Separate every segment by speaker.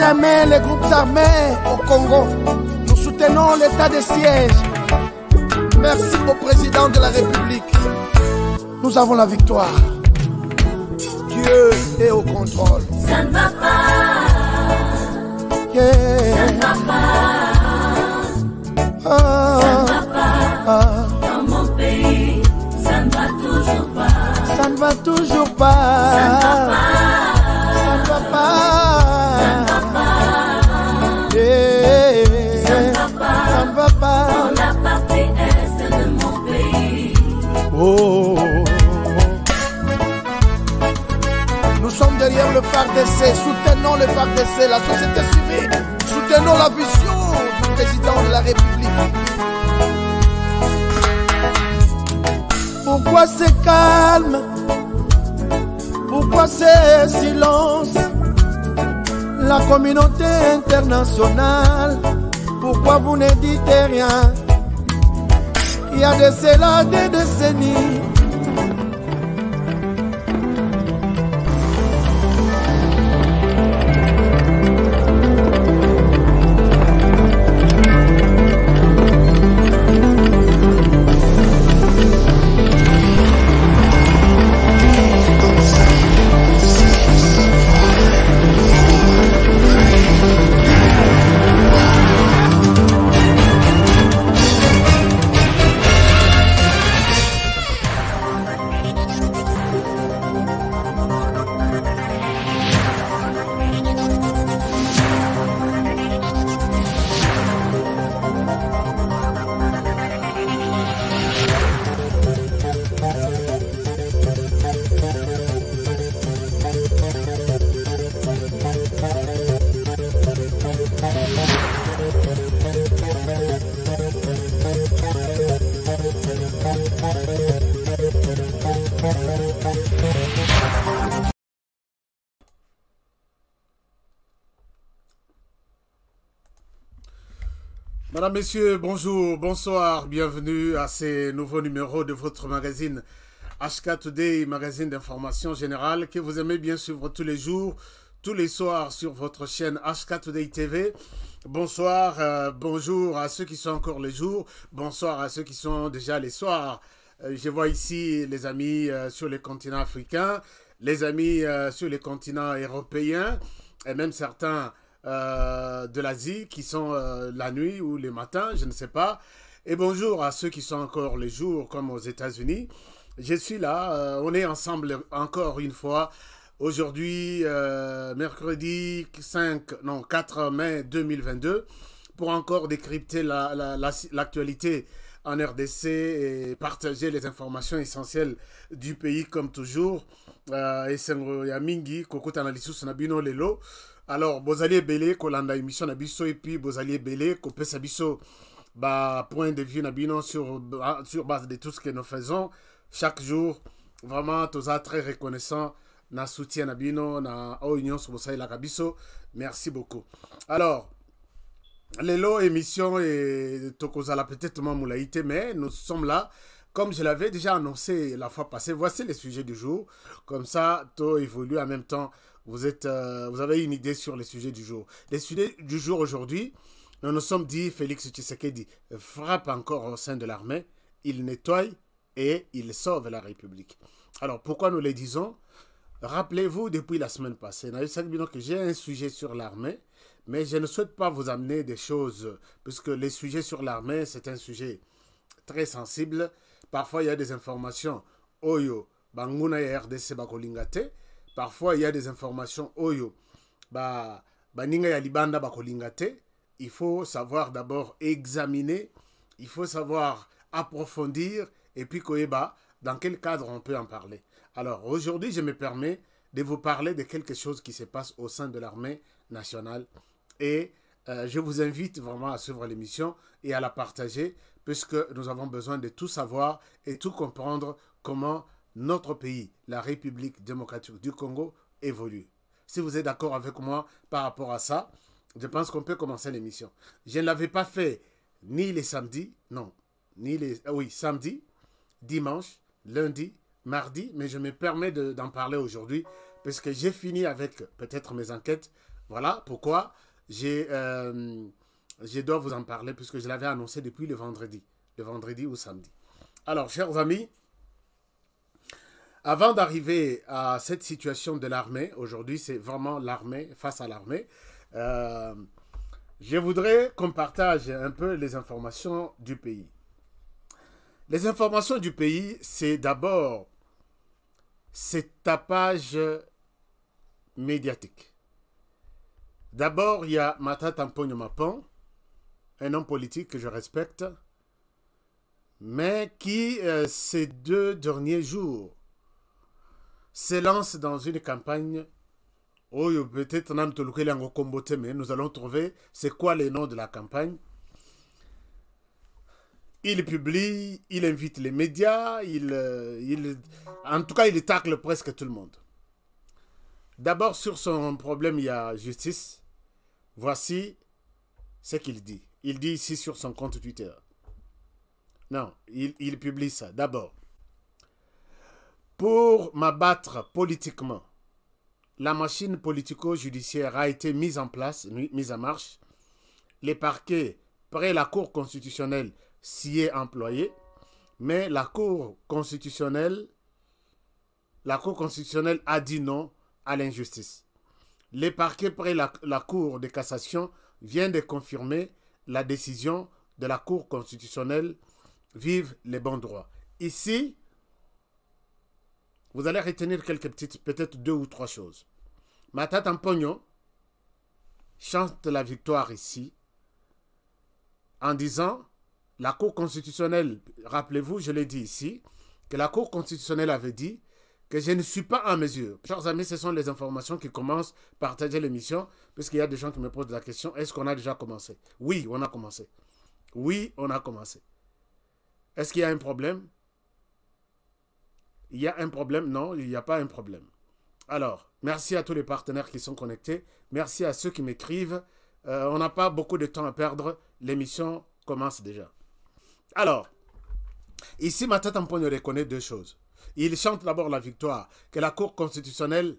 Speaker 1: jamais les groupes armés au Congo. Nous soutenons l'état de siège. Merci au président de la République. Nous avons la victoire. Dieu est au contrôle.
Speaker 2: Ça ne va pas.
Speaker 1: Yeah.
Speaker 2: Ça ne va pas. Ça ne va pas. Dans mon pays, ça ne va toujours pas.
Speaker 1: Ça ne va toujours pas.
Speaker 2: Ça ne va pas.
Speaker 1: Ça ne va pas.
Speaker 2: Ça ne va pas.
Speaker 1: Yeah.
Speaker 2: Ça ne va pas.
Speaker 1: Ça ne va pas.
Speaker 2: Dans la partie est de mon pays.
Speaker 1: Oh. Nous sommes derrière le FARDC, soutenons le FARDC, la société civile, soutenons la vision du président de la République. Pourquoi c'est calme? Pourquoi c'est silence? La communauté internationale, pourquoi vous ne dites rien? Il y a de cela des décennies.
Speaker 3: Madame, Messieurs, bonjour, bonsoir, bienvenue à ce nouveau numéro de votre magazine HK Today, magazine d'information générale que vous aimez bien suivre tous les jours, tous les soirs sur votre chaîne HK Today TV. Bonsoir, bonjour à ceux qui sont encore les jours, bonsoir à ceux qui sont déjà les soirs. Je vois ici les amis sur le continent africain, les amis sur les continents européens et même certains de l'Asie qui sont la nuit ou le matin, je ne sais pas. Et bonjour à ceux qui sont encore les jours comme aux États-Unis. Je suis là, on est ensemble encore une fois. Aujourd'hui, mercredi 4 mai 2022, pour encore décrypter l'actualité en RDC et partager les informations essentielles du pays comme toujours. Et c'est Yamingi, Kokota Nalisus Nabino Lelo. Alors, Bozali Belé, Kolanda émission Nabiso, et puis Bozali Belé, Kopé Sabiso, point de vue Nabino sur base de tout ce que nous faisons chaque jour. Vraiment, Toza très reconnaissant, na soutien Nabino, na Union sur Bozali Lakabiso. Merci beaucoup. Alors, Lelo émission et Tokozala peut-être Moulaïté, mais nous sommes là. Comme je l'avais déjà annoncé la fois passée, voici les sujets du jour. Comme ça, tout évolue en même temps. Vous avez une idée sur les sujets du jour. Les sujets du jour aujourd'hui, nous nous sommes dit, Félix Tshisekedi frappe encore au sein de l'armée, il nettoie et il sauve la République. Alors, pourquoi nous les disons? Rappelez-vous, depuis la semaine passée, que j'ai un sujet sur l'armée, mais je ne souhaite pas vous amener des choses, puisque les sujets sur l'armée, c'est un sujet très sensible. Parfois, il y a des informations, Oyo, Banguna et RDC Bakolingate. Parfois, il y a des informations Oyo, Baninga ya Libanda Bakolingate. Il faut savoir d'abord examiner, il faut savoir approfondir, et puis Koyeba, dans quel cadre on peut en parler. Alors, aujourd'hui, je me permets de vous parler de quelque chose qui se passe au sein de l'armée nationale. Et je vous invite vraiment à suivre l'émission et à la partager, puisque nous avons besoin de tout savoir et tout comprendre comment notre pays, la République démocratique du Congo, évolue. Si vous êtes d'accord avec moi par rapport à ça, je pense qu'on peut commencer l'émission. Je ne l'avais pas fait ni les samedis, non, ni les... oui, samedi, dimanche, lundi, mardi, mais je me permets d'en parler aujourd'hui, parce que j'ai fini avec peut-être mes enquêtes. Voilà pourquoi je dois vous en parler, puisque je l'avais annoncé depuis le vendredi ou samedi. Alors, chers amis, avant d'arriver à cette situation de l'armée, aujourd'hui c'est vraiment l'armée face à l'armée, je voudrais qu'on partage un peu les informations du pays. Les informations du pays, c'est d'abord ce tapage médiatique. D'abord, il y a Matata Mponyo Mapon, un homme politique que je respecte, mais qui, ces 2 derniers jours, se lance dans une campagne où peut-être nous allons trouver c'est quoi les noms de la campagne. Il publie, il invite les médias, en tout cas, il tacle presque tout le monde. D'abord, sur son problème, il y a justice. Voici ce qu'il dit. Il dit ici sur son compte Twitter. Non, il publie ça. D'abord, pour m'abattre politiquement, la machine politico-judiciaire a été mise en place, mise en marche. Les parquets, près la Cour constitutionnelle, s'y est employé, mais la Cour constitutionnelle a dit non à l'injustice. Les parquets près la Cour de cassation viennent de confirmer la décision de la Cour constitutionnelle. Vive les bons droits. Ici, vous allez retenir quelques petites, peut-être 2 ou 3 choses. Matata Mponyo chante la victoire ici en disant la Cour constitutionnelle, rappelez-vous, je l'ai dit ici, que la Cour constitutionnelle avait dit que je ne suis pas en mesure. Chers amis, ce sont les informations qui commencent à partager l'émission, puisqu'il y a des gens qui me posent la question, est-ce qu'on a déjà commencé? Oui, on a commencé. Oui, on a commencé. Est-ce qu'il y a un problème? Il y a un problème? Non, il n'y a pas un problème. Alors, merci à tous les partenaires qui sont connectés. Merci à ceux qui m'écrivent. On n'a pas beaucoup de temps à perdre. L'émission commence déjà. Alors, ici, Matata Mponyo reconnaît 2 choses. Il chante d'abord la victoire, que la Cour constitutionnelle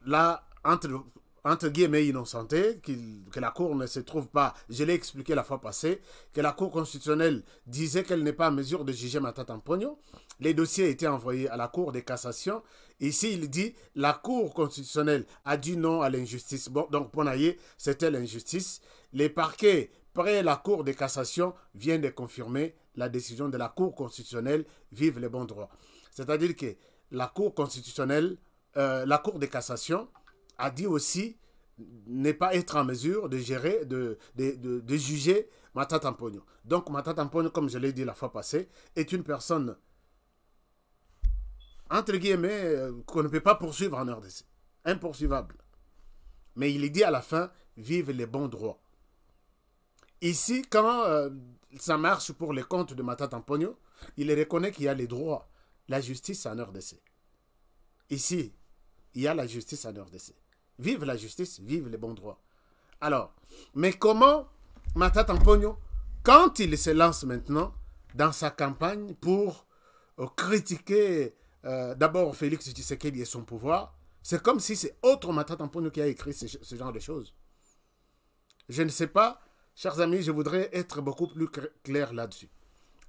Speaker 3: l'a, entre guillemets, innocenté, que la Cour ne se trouve pas, je l'ai expliqué la fois passée, que la Cour constitutionnelle disait qu'elle n'est pas en mesure de juger Matata Mponyo. Les dossiers étaient envoyés à la Cour de cassation. Ici, il dit, la Cour constitutionnelle a dit non à l'injustice. Bon, donc, Ponaye, c'était l'injustice. Les parquets près la Cour de cassation viennent de confirmer la décision de la Cour constitutionnelle. Vive les bons droits. C'est-à-dire que la Cour constitutionnelle, la Cour de cassation a dit aussi ne pas être en mesure de gérer, de juger Matata Mponyo. Donc Matata Mponyo, comme je l'ai dit la fois passée, est une personne, entre guillemets, qu'on ne peut pas poursuivre en RDC. Impoursuivable. Mais il est dit à la fin, vive les bons droits. Ici, quand ça marche pour les comptes de Matata Mponyo, il reconnaît qu'il y a les droits, la justice en RDC. Ici, il y a la justice en RDC. Vive la justice, vive les bons droits. Alors, mais comment Matata Mponyo, quand il se lance maintenant dans sa campagne pour critiquer d'abord Félix Tshisekedi et son pouvoir, c'est comme si c'est autre Matata Mponyo qui a écrit ce genre de choses. Je ne sais pas, chers amis, je voudrais être beaucoup plus clair là-dessus.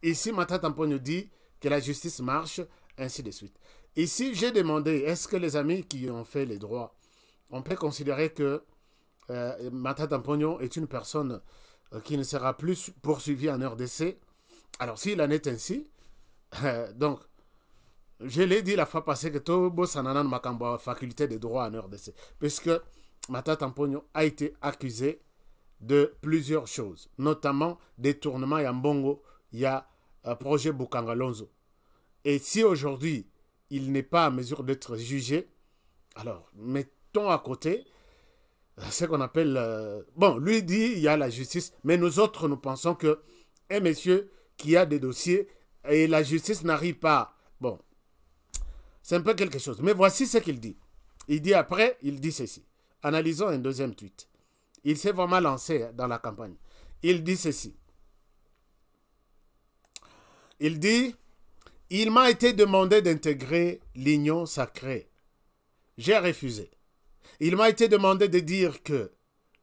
Speaker 3: Ici, Matata Mponyo dit que la justice marche, ainsi de suite. Ici, j'ai demandé, est-ce que les amis qui ont fait les droits, on peut considérer que Matata Mponyo est une personne qui ne sera plus poursuivie en RDC? Alors, s'il en est ainsi, donc, je l'ai dit la fois passée que Tobo Sananan Makamba faculté de droit en RDC, puisque Matata Mponyo a été accusé de plusieurs choses, notamment détournement et en Bongo, il y a projet Bukangalonzo. Et si aujourd'hui, il n'est pas en mesure d'être jugé, alors mettons à côté ce qu'on appelle... bon, lui dit il y a la justice, mais nous autres, nous pensons que un monsieur qui a des dossiers et la justice n'arrive pas... Bon, c'est un peu quelque chose. Mais voici ce qu'il dit. Il dit après, il dit ceci. Analysons un deuxième tweet. Il s'est vraiment lancé dans la campagne. Il dit ceci. Il dit, il m'a été demandé d'intégrer l'union sacrée. J'ai refusé. Il m'a été demandé de dire que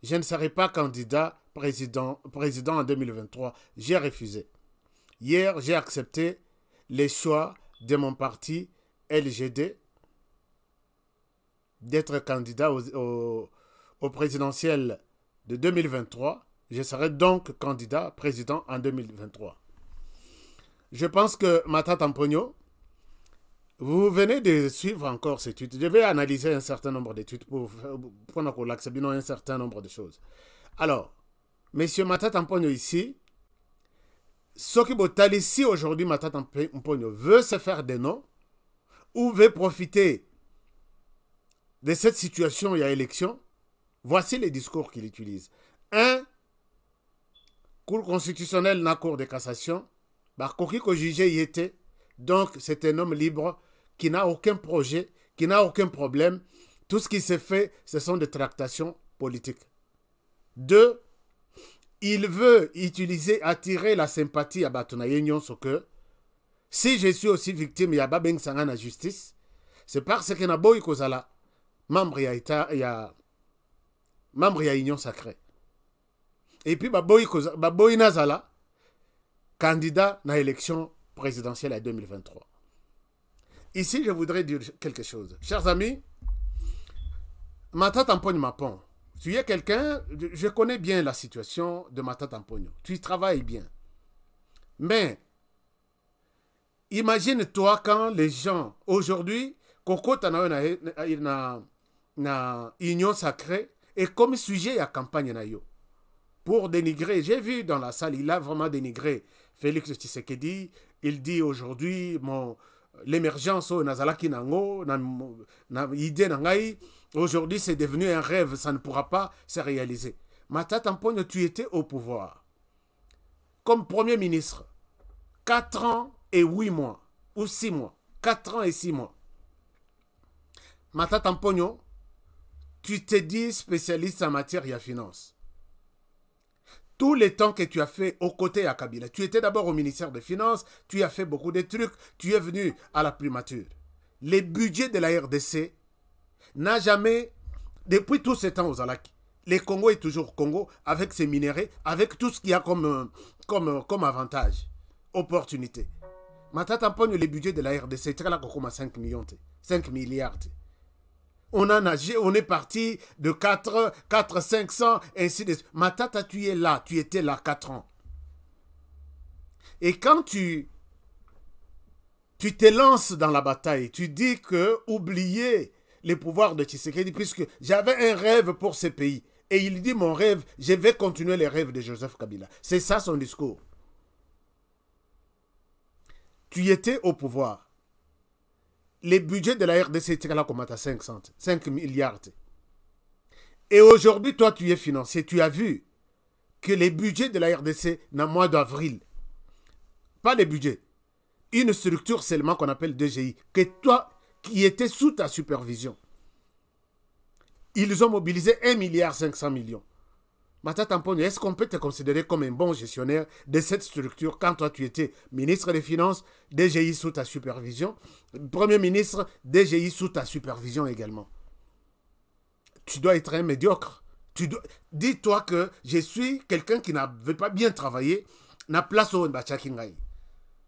Speaker 3: je ne serai pas candidat président en 2023. J'ai refusé. Hier, j'ai accepté les choix de mon parti LGD d'être candidat au présidentiel de 2023. Je serai donc candidat président en 2023. Je pense que Matata Mponyo, vous venez de suivre encore ces tweets. Je vais analyser un certain nombre de tweets pour prendre un certain nombre de choses. Alors, monsieur Matata Mponyo ici, ce qui est ici aujourd'hui, Matata Mponyo veut se faire des noms ou veut profiter de cette situation, il y a élection. Voici les discours qu'il utilise. 1. Cour constitutionnelle na cour de cassation. Koki ko jugé y était. Donc, c'est un homme libre qui n'a aucun projet, qui n'a aucun problème. Tout ce qui se fait, ce sont des tractations politiques. 2. Il veut attirer la sympathie à Batonaye Nyonso que si je suis aussi victime, il y a Babeng Sangan à justice, c'est parce que na boy kozala membre ya Union Sacrée. Et puis Baboy Nazala, candidat à l'élection présidentielle à 2023. Ici, je voudrais dire quelque chose. Chers amis, Matata Mponyo Mapon, tu es quelqu'un, je connais bien la situation de Matata Mponyo. Tu y travailles bien. Mais, imagine-toi quand les gens, aujourd'hui, Koko na Union Sacrée, et comme sujet à campagne na yo. Pour dénigrer, j'ai vu dans la salle, il a vraiment dénigré Félix Tshisekedi. Il dit aujourd'hui, l'émergence au Nazalaki Nango, idée nangai, aujourd'hui c'est devenu un rêve, ça ne pourra pas se réaliser. Matata Mponyo, tu étais au pouvoir. Comme Premier ministre, 4 ans et 8 mois, ou 6 mois, 4 ans et 6 mois. Matata Mponyo, tu t'es dit spécialiste en matière de finance. Tous les temps que tu as fait aux côtés à Kabila, tu étais d'abord au ministère des Finances, tu as fait beaucoup de trucs, tu es venu à la primature. Les budgets de la RDC n'a jamais, depuis tout ce temps aux Alaki, le Congo est toujours Congo, avec ses minéraux, avec tout ce qu'il y a comme avantage, opportunité. Matata Mponyo, les budgets de la RDC, c'est là comme 5 milliards. On est parti de 4, 500, ainsi de suite. Matata, tu es là, tu étais là 4 ans. Et quand tu te lances dans la bataille, tu dis que oubliez les pouvoirs de Tshisekedi, puisque j'avais un rêve pour ce pays. Et il dit, mon rêve, je vais continuer les rêves de Joseph Kabila. C'est ça son discours. Tu étais au pouvoir. Les budgets de la RDC étaient là comme à 5 milliards. Et aujourd'hui, toi, tu es financier. Tu as vu que les budgets de la RDC, dans le mois d'avril, pas les budgets, une structure seulement qu'on appelle DGI, que toi, qui était sous ta supervision, ils ont mobilisé 1,5 milliard. Matata Mponyo, est-ce qu'on peut te considérer comme un bon gestionnaire de cette structure quand toi tu étais ministre des Finances, DGI sous ta supervision, Premier ministre, DGI sous ta supervision également? Tu dois être un médiocre. Dis-toi que je suis quelqu'un qui n'avait pas bien travaillé, n'a place au Nbachakingaï.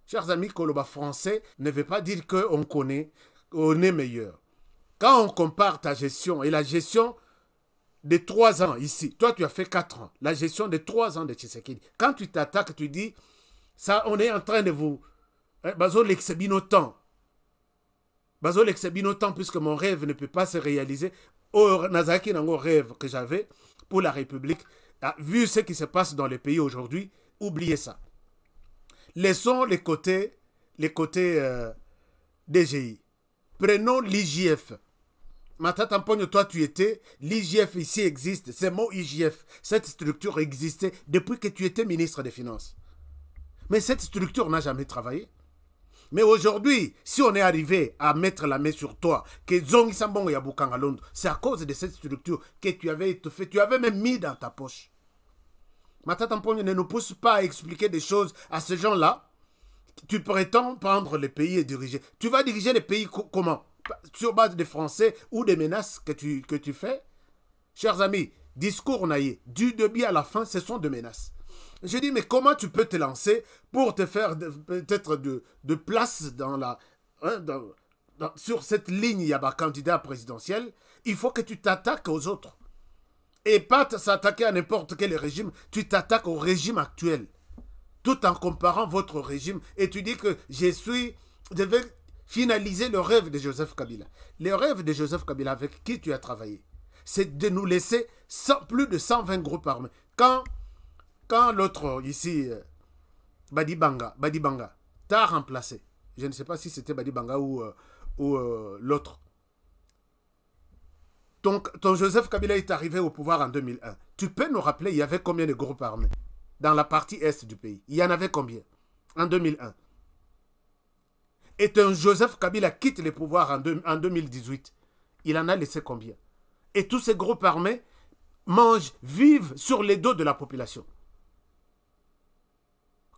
Speaker 3: Chers amis, Koloba français ne veut pas dire qu'on connaît, on est meilleur. Quand on compare ta gestion et la gestion de 3 ans ici. Toi, tu as fait 4 ans. La gestion de 3 ans de Tshisekedi. Quand tu t'attaques, tu dis, ça, on est en train de vous... Bazo l'exebinotant. Bazo l'exebinotant, puisque mon rêve ne peut pas se réaliser. Oh, Nazaki Nango rêve que j'avais pour la République. Vu ce qui se passe dans le pays aujourd'hui, oubliez ça. Laissons les côtés DGI. Prenons l'IGF. Matata Mponyo, toi tu étais, l'IGF ici existe, ce mot IGF, cette structure existait depuis que tu étais ministre des Finances. Mais cette structure n'a jamais travaillé. Mais aujourd'hui, si on est arrivé à mettre la main sur toi, que Zongi Sambongo Yabukanga Londres, c'est à cause de cette structure que tu avais étouffé, tu avais même mis dans ta poche. Matata Mponyo, ne nous pousse pas à expliquer des choses à ces gens-là. Tu prétends prendre le pays et diriger. Tu vas diriger le pays comment? sur base des Français ou des menaces que tu fais. Chers amis, discours naïe, du début à la fin, ce sont des menaces. Je dis, mais comment tu peux te lancer pour te faire peut-être de place dans la, sur cette ligne, il y a un candidat présidentiel, il faut que tu t'attaques aux autres. Et pas s'attaquer à n'importe quel régime, tu t'attaques au régime actuel. Tout en comparant votre régime, et tu dis que je vais finaliser le rêve de Joseph Kabila. Le rêve de Joseph Kabila avec qui tu as travaillé, c'est de nous laisser plus de 120 groupes armés. Quand l'autre ici, Badi Banga, t'a remplacé, je ne sais pas si c'était Badi Banga ou l'autre. Ton Joseph Kabila est arrivé au pouvoir en 2001. Tu peux nous rappeler, il y avait combien de groupes armés dans la partie est du pays? Il y en avait combien en 2001? Et ton Joseph Kabila quitte le pouvoir en 2018. Il en a laissé combien? Et tous ces groupes armés vivent sur les dos de la population.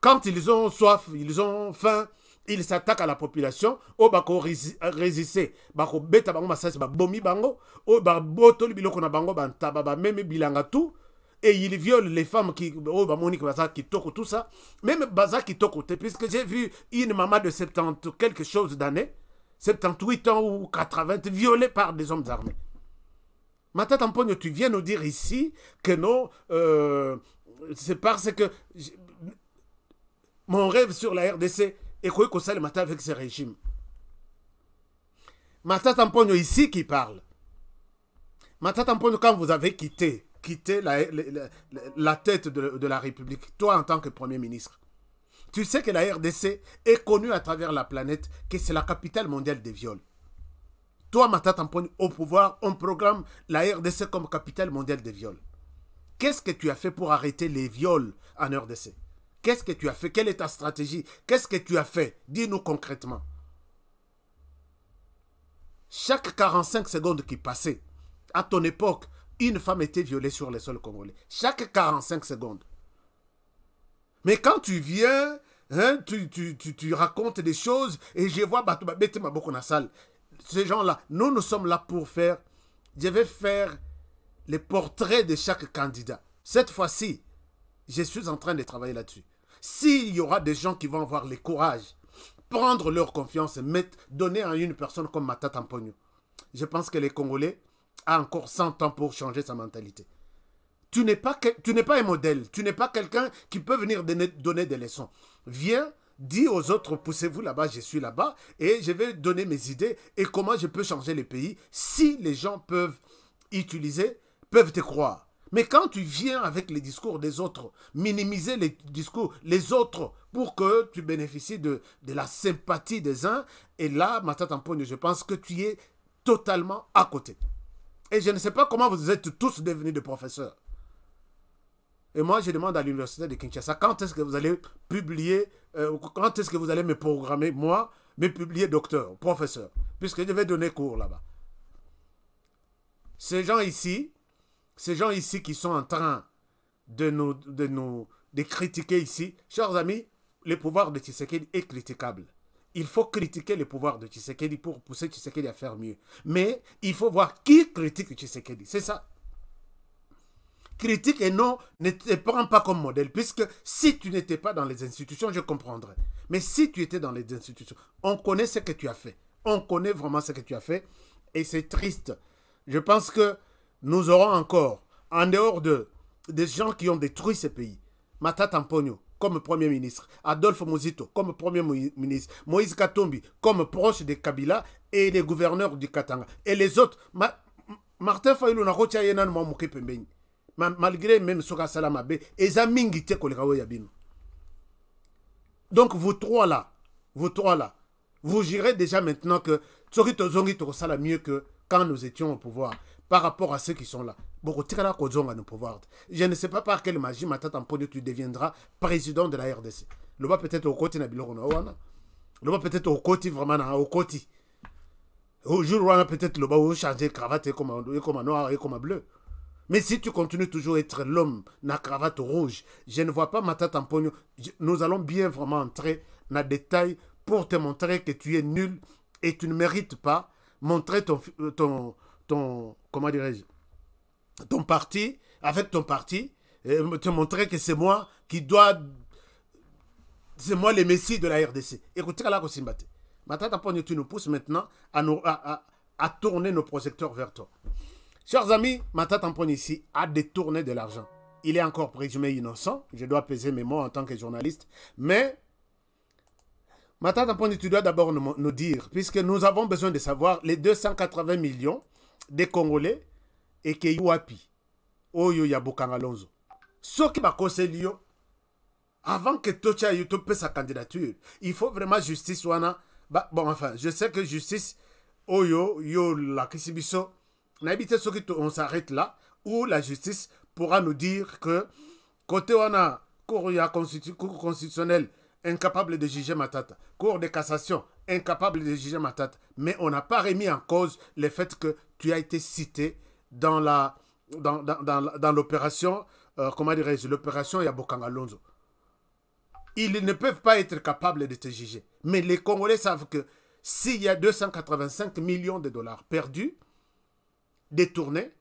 Speaker 3: Quand ils ont soif, ils ont faim, ils s'attaquent à la population, au bako résister, bako beta bango masasi ba bomi bango, au ba botoli biloko na bango ba ntaba ba meme bilanga tout, et ils violent les femmes qui au ba monique baza qui toko tout ça, même baza qui toko, puisque j'ai vu une maman de 70 quelque chose d'années, 78 ans ou 80 violée par des hommes armés. Mata Tampogno, tu viens nous dire ici que non, c'est parce que mon rêve sur la RDC est qu'on le matin avec ce régime. Mata Tampogno ici qui parle. Mata Tampogno, quand vous avez quitté la tête de la République, toi en tant que Premier ministre, tu sais que la RDC est connue à travers la planète que c'est la capitale mondiale des viols. Toi, Mata Tampogno, au pouvoir, on programme la RDC comme capitale mondiale des viols. Qu'est-ce que tu as fait pour arrêter les viols en RDC? Qu'est-ce que tu as fait? Quelle est ta stratégie? Qu'est-ce que tu as fait? Dis-nous concrètement. Chaque 45 secondes qui passaient, à ton époque, une femme était violée sur le sol congolais. Chaque 45 secondes. Mais quand tu viens, hein, tu racontes des choses et je vois Bete Maboko na salle. Ces gens-là, nous sommes là pour faire... Je vais faire les portraits de chaque candidat. Cette fois-ci, je suis en train de travailler là-dessus. S'il y aura des gens qui vont avoir le courage, prendre leur confiance et donner à une personne comme Mata Tampogno, je pense que les Congolais ont encore 100 ans pour changer sa mentalité. Tu n'es pas un modèle. Tu n'es pas quelqu'un qui peut venir donner des leçons. Viens, dis aux autres, poussez-vous là-bas, je suis là-bas, et je vais donner mes idées et comment je peux changer les pays si les gens peuvent te croire. Mais quand tu viens avec les discours des autres, minimiser les discours les autres pour que tu bénéficies de la sympathie des uns, et là, Mata Tampogno, je pense que tu es totalement à côté. Et je ne sais pas comment vous êtes tous devenus des professeurs. Et moi, je demande à l'université de Kinshasa, quand est-ce que vous allez publier, quand est-ce que vous allez me programmer, moi, me publier docteur, professeur, puisque je vais donner cours là-bas. Ces gens ici qui sont en train de critiquer ici, chers amis, le pouvoir de Tshisekedi est critiquable. Il faut critiquer le pouvoir de Tshisekedi pour pousser Tshisekedi à faire mieux. Mais il faut voir qui critique Tshisekedi. C'est ça. Critique et non, ne te prends pas comme modèle. Puisque si tu n'étais pas dans les institutions, je comprendrais. Mais si tu étais dans les institutions, on connaît ce que tu as fait. On connaît vraiment ce que tu as fait. Et c'est triste. Je pense que nous aurons encore, en dehors des gens qui ont détruit ce pays, Mata Tampogno comme Premier ministre, Adolphe Muzito comme Premier ministre, Moïse Katumbi comme proche de Kabila et les gouverneurs du Katanga. Et les autres, Martin Fayulu n'a pas été mouké pembeni. Malgré même Soka Salamabe, et Zamingi te kolekawo yabino. Donc vous trois là, vous girez déjà maintenant que Tsorito Zongi to sala mieux que quand nous étions au pouvoir, par rapport à ceux qui sont là. Je ne sais pas par quelle magie, Mata Tampogno, tu deviendras président de la RDC. Le bas peut-être au côté na biloko na wana. Le bas peut-être au côté vraiment au côté. Au jour où on a peut-être le bas où changer cravate comme noir et comme bleu. Mais si tu continues toujours à être l'homme na cravate rouge, je ne vois pas Mata Tampogno. Nous allons bien vraiment entrer dans le détail pour te montrer que tu es nul et tu ne mérites pas montrer comment dirais-je, ton parti, avec ton parti, et te montrer que c'est moi qui dois, c'est moi le messie de la RDC. Écoutez, là, Matata Ponyo, tu nous pousses maintenant à tourner nos projecteurs vers toi. Chers amis, Matata Ponyo ici a détourné de l'argent. Il est encore présumé innocent. Je dois peser mes mots en tant que journaliste. Mais, Matata Ponyo, tu dois d'abord nous dire, puisque nous avons besoin de savoir les 280 millions des Congolais et que Yuapi, Oyo Yabukanga Lonzo. Ce qui m'a conseillé, avant que Tocha Youtube sa candidature, il faut vraiment justice. Wana. Bon, enfin, je sais que justice, Oyo, Yo, la Kisibiso, on s'arrête là, où la justice pourra nous dire que côté Wana, Cour constitutionnelle, incapable de juger Matata, Cour de cassation, incapable de juger Matata, mais on n'a pas remis en cause le fait que tu as été cité dans l'opération, comment dirais-je, l'opération Yabokanga Lonzo. Ils ne peuvent pas être capables de te juger. Mais les Congolais savent que s'il y a 285 millions de dollars perdus, détournés,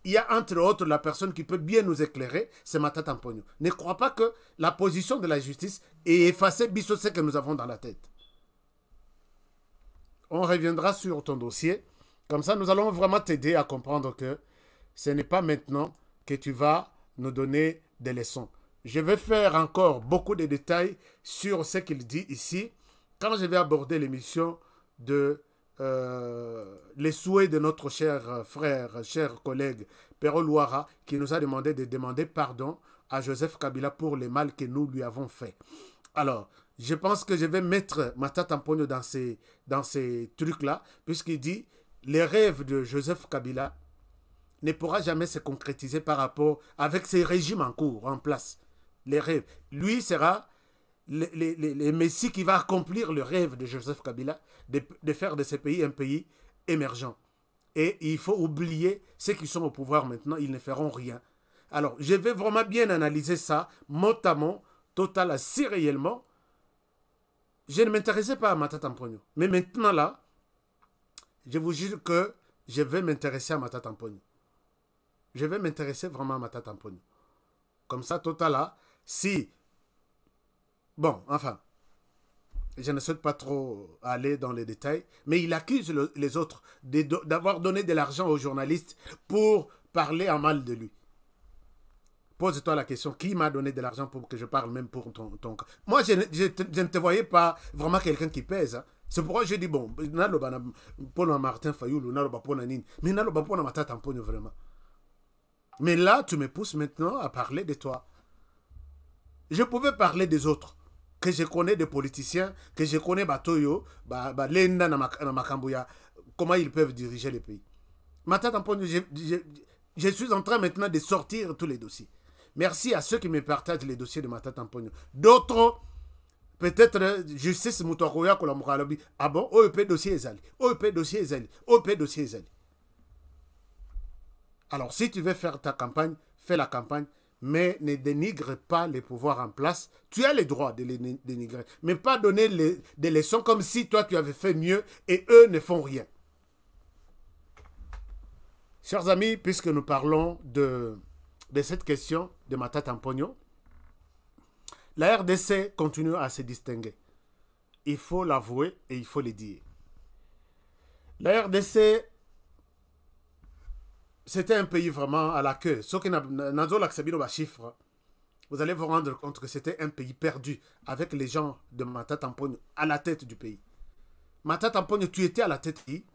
Speaker 3: il y a entre autres la personne qui peut bien nous éclairer, c'est Matata Ponyo. Ne crois pas que la position de la justice est effacée biso ce que nous avons dans la tête. On reviendra sur ton dossier. Comme ça, nous allons vraiment t'aider à comprendre que ce n'est pas maintenant que tu vas nous donner des leçons. Je vais faire encore beaucoup de détails sur ce qu'il dit ici quand je vais aborder l'émission de les souhaits de notre cher frère, cher collègue Pero Luara, qui nous a demandé de demander pardon à Joseph Kabila pour le mal que nous lui avons fait. Alors, je pense que je vais mettre Matata Ponyo dans ces trucs-là, puisqu'il dit les rêves de Joseph Kabila ne pourra jamais se concrétiser par rapport avec ces régimes en cours, en place. Les rêves. Lui sera le messie qui va accomplir le rêve de Joseph Kabila de faire de ce pays un pays émergent. Et il faut oublier ceux qui sont au pouvoir maintenant, ils ne feront rien. Alors, je vais vraiment bien analyser ça, mot à mot, total, si réellement. Je ne m'intéressais pas à Matata Ponyo. Mais maintenant là, je vous jure que je vais m'intéresser à Matata Ponyo. Je vais m'intéresser vraiment à Matata Ponyo. Comme ça, total là, si... Bon, enfin, je ne souhaite pas trop aller dans les détails, mais il accuse les autres d'avoir donné de l'argent aux journalistes pour parler en mal de lui. Pose-toi la question, qui m'a donné de l'argent pour que je parle même pour ton cas? Moi, je ne te voyais pas vraiment quelqu'un qui pèse. Hein. C'est pourquoi je dis, bon, pour Martin Fayoulou, mais pour Matata Ponyo vraiment. Mais là, tu me pousses maintenant à parler de toi. Je pouvais parler des autres, que je connais des politiciens, que je connais Batoyo, Lenda Namakambuya, comment ils peuvent diriger le pays. Matata Ponyo, je suis en train maintenant de sortir tous les dossiers. Merci à ceux qui me partagent les dossiers de Matata Ponyo. D'autres, peut-être, justice Moutouakoya Kolamukalabi. Ah bon, OEP dossier Ezali, OEP dossier Ezali, OEP dossier Ezali. Alors, si tu veux faire ta campagne, fais la campagne, mais ne dénigre pas les pouvoirs en place. Tu as le droit de les dénigrer, mais pas donner des leçons comme si toi tu avais fait mieux et eux ne font rien. Chers amis, puisque nous parlons de cette question de Matata Ponyo, la RDC continue à se distinguer. Il faut l'avouer et il faut le dire. La RDC, c'était un pays vraiment à la queue. Ceux qui n'ont pas chiffres, vous allez vous rendre compte que c'était un pays perdu avec les gens de Matata Ponyo à la tête du pays. Matata Ponyo, tu étais à la tête du pays.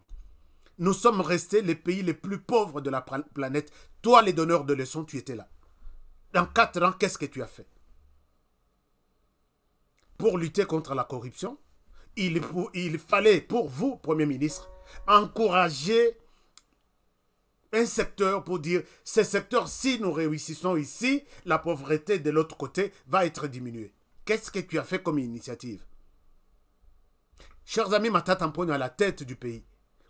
Speaker 3: Nous sommes restés les pays les plus pauvres de la planète. Toi, les donneurs de leçons, tu étais là. Dans 4 ans, qu'est-ce que tu as fait? Pour lutter contre la corruption, il fallait, pour vous, Premier ministre, encourager un secteur pour dire, ce secteur, si nous réussissons ici, la pauvreté de l'autre côté va être diminuée. Qu'est-ce que tu as fait comme initiative? Chers amis, Matata Ponyo à la tête du pays.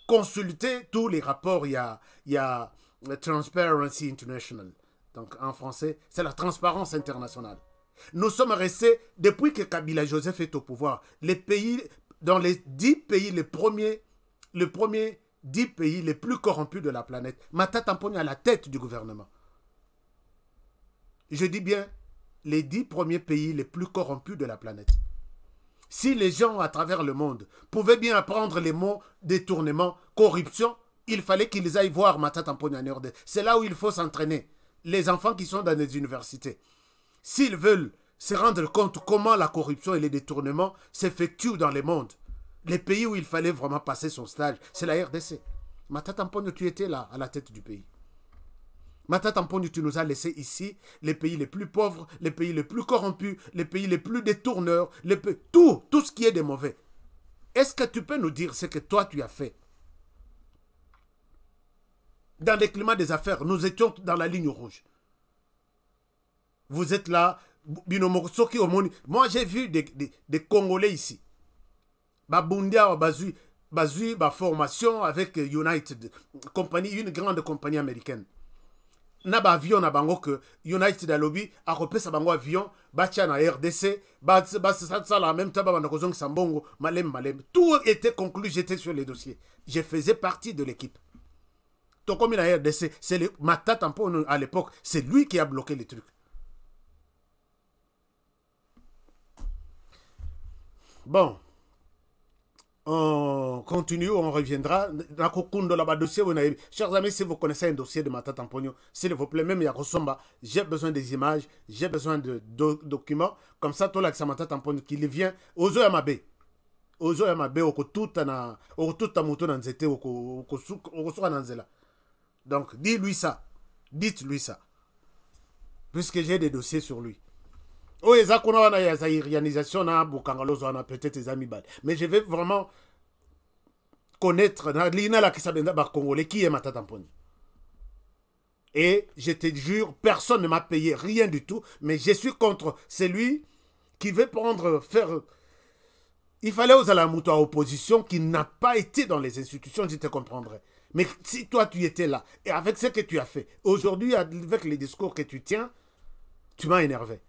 Speaker 3: Consultez tous les rapports, il y a Transparency International. Donc en français, c'est la transparence internationale. Nous sommes restés, depuis que Kabila Joseph est au pouvoir, les pays, dans les 10 pays, le premier 10 pays les plus corrompus de la planète. Matata Ponyo à la tête du gouvernement. Je dis bien les 10 premiers pays les plus corrompus de la planète. Si les gens à travers le monde pouvaient bien apprendre les mots détournement, corruption, il fallait qu'ils aillent voir Matata Ponyo en RDC. C'est là où il faut s'entraîner. Les enfants qui sont dans les universités, s'ils veulent se rendre compte comment la corruption et les détournements s'effectuent dans le monde, les pays où il fallait vraiment passer son stage, c'est la RDC. Matata Ponyo, tu étais là, à la tête du pays. Matata Ponyo, tu nous as laissé ici les pays les plus pauvres, les pays les plus corrompus, les pays les plus détourneurs, tout ce qui est de mauvais. Est-ce que tu peux nous dire ce que toi tu as fait? Dans le climat des affaires, nous étions dans la ligne rouge. Vous êtes là, moi j'ai vu des Congolais ici. Babundia, Bazui, formation avec United, une grande compagnie américaine. Naba avion na bango que United a lobby a repé sa bango avion batia na RDC ça la même temps bana kozong sambongo malem. Tout était conclu, j'étais sur les dossiers. Je faisais partie de l'équipe. Donc comme il a RDC, c'est Matata Ponyo à l'époque, c'est lui qui a bloqué les trucs. Bon, on continue, on reviendra. Chers amis, si vous connaissez un dossier de Matata Ponyo, s'il vous plaît, même Yakosomba, j'ai besoin des images, j'ai besoin de documents. Comme ça, tout là, que Matata Ponyo, qu'il vient aux Yamabe. Aux Yamabe, au tout à Mouton Nanzete, au Nanzela. Donc, dis-lui ça. Dites-lui ça. Puisque j'ai des dossiers sur lui. Oh, peut-être les amis. Mais je vais vraiment connaître qui est Matata Ponyo. Et je te jure, personne ne m'a payé rien du tout. Mais je suis contre celui qui veut faire... Il fallait aux Alamuto à opposition qui n'a pas été dans les institutions, je te comprendrais. Mais si toi tu étais là, et avec ce que tu as fait, aujourd'hui avec les discours que tu tiens, tu m'as énervé.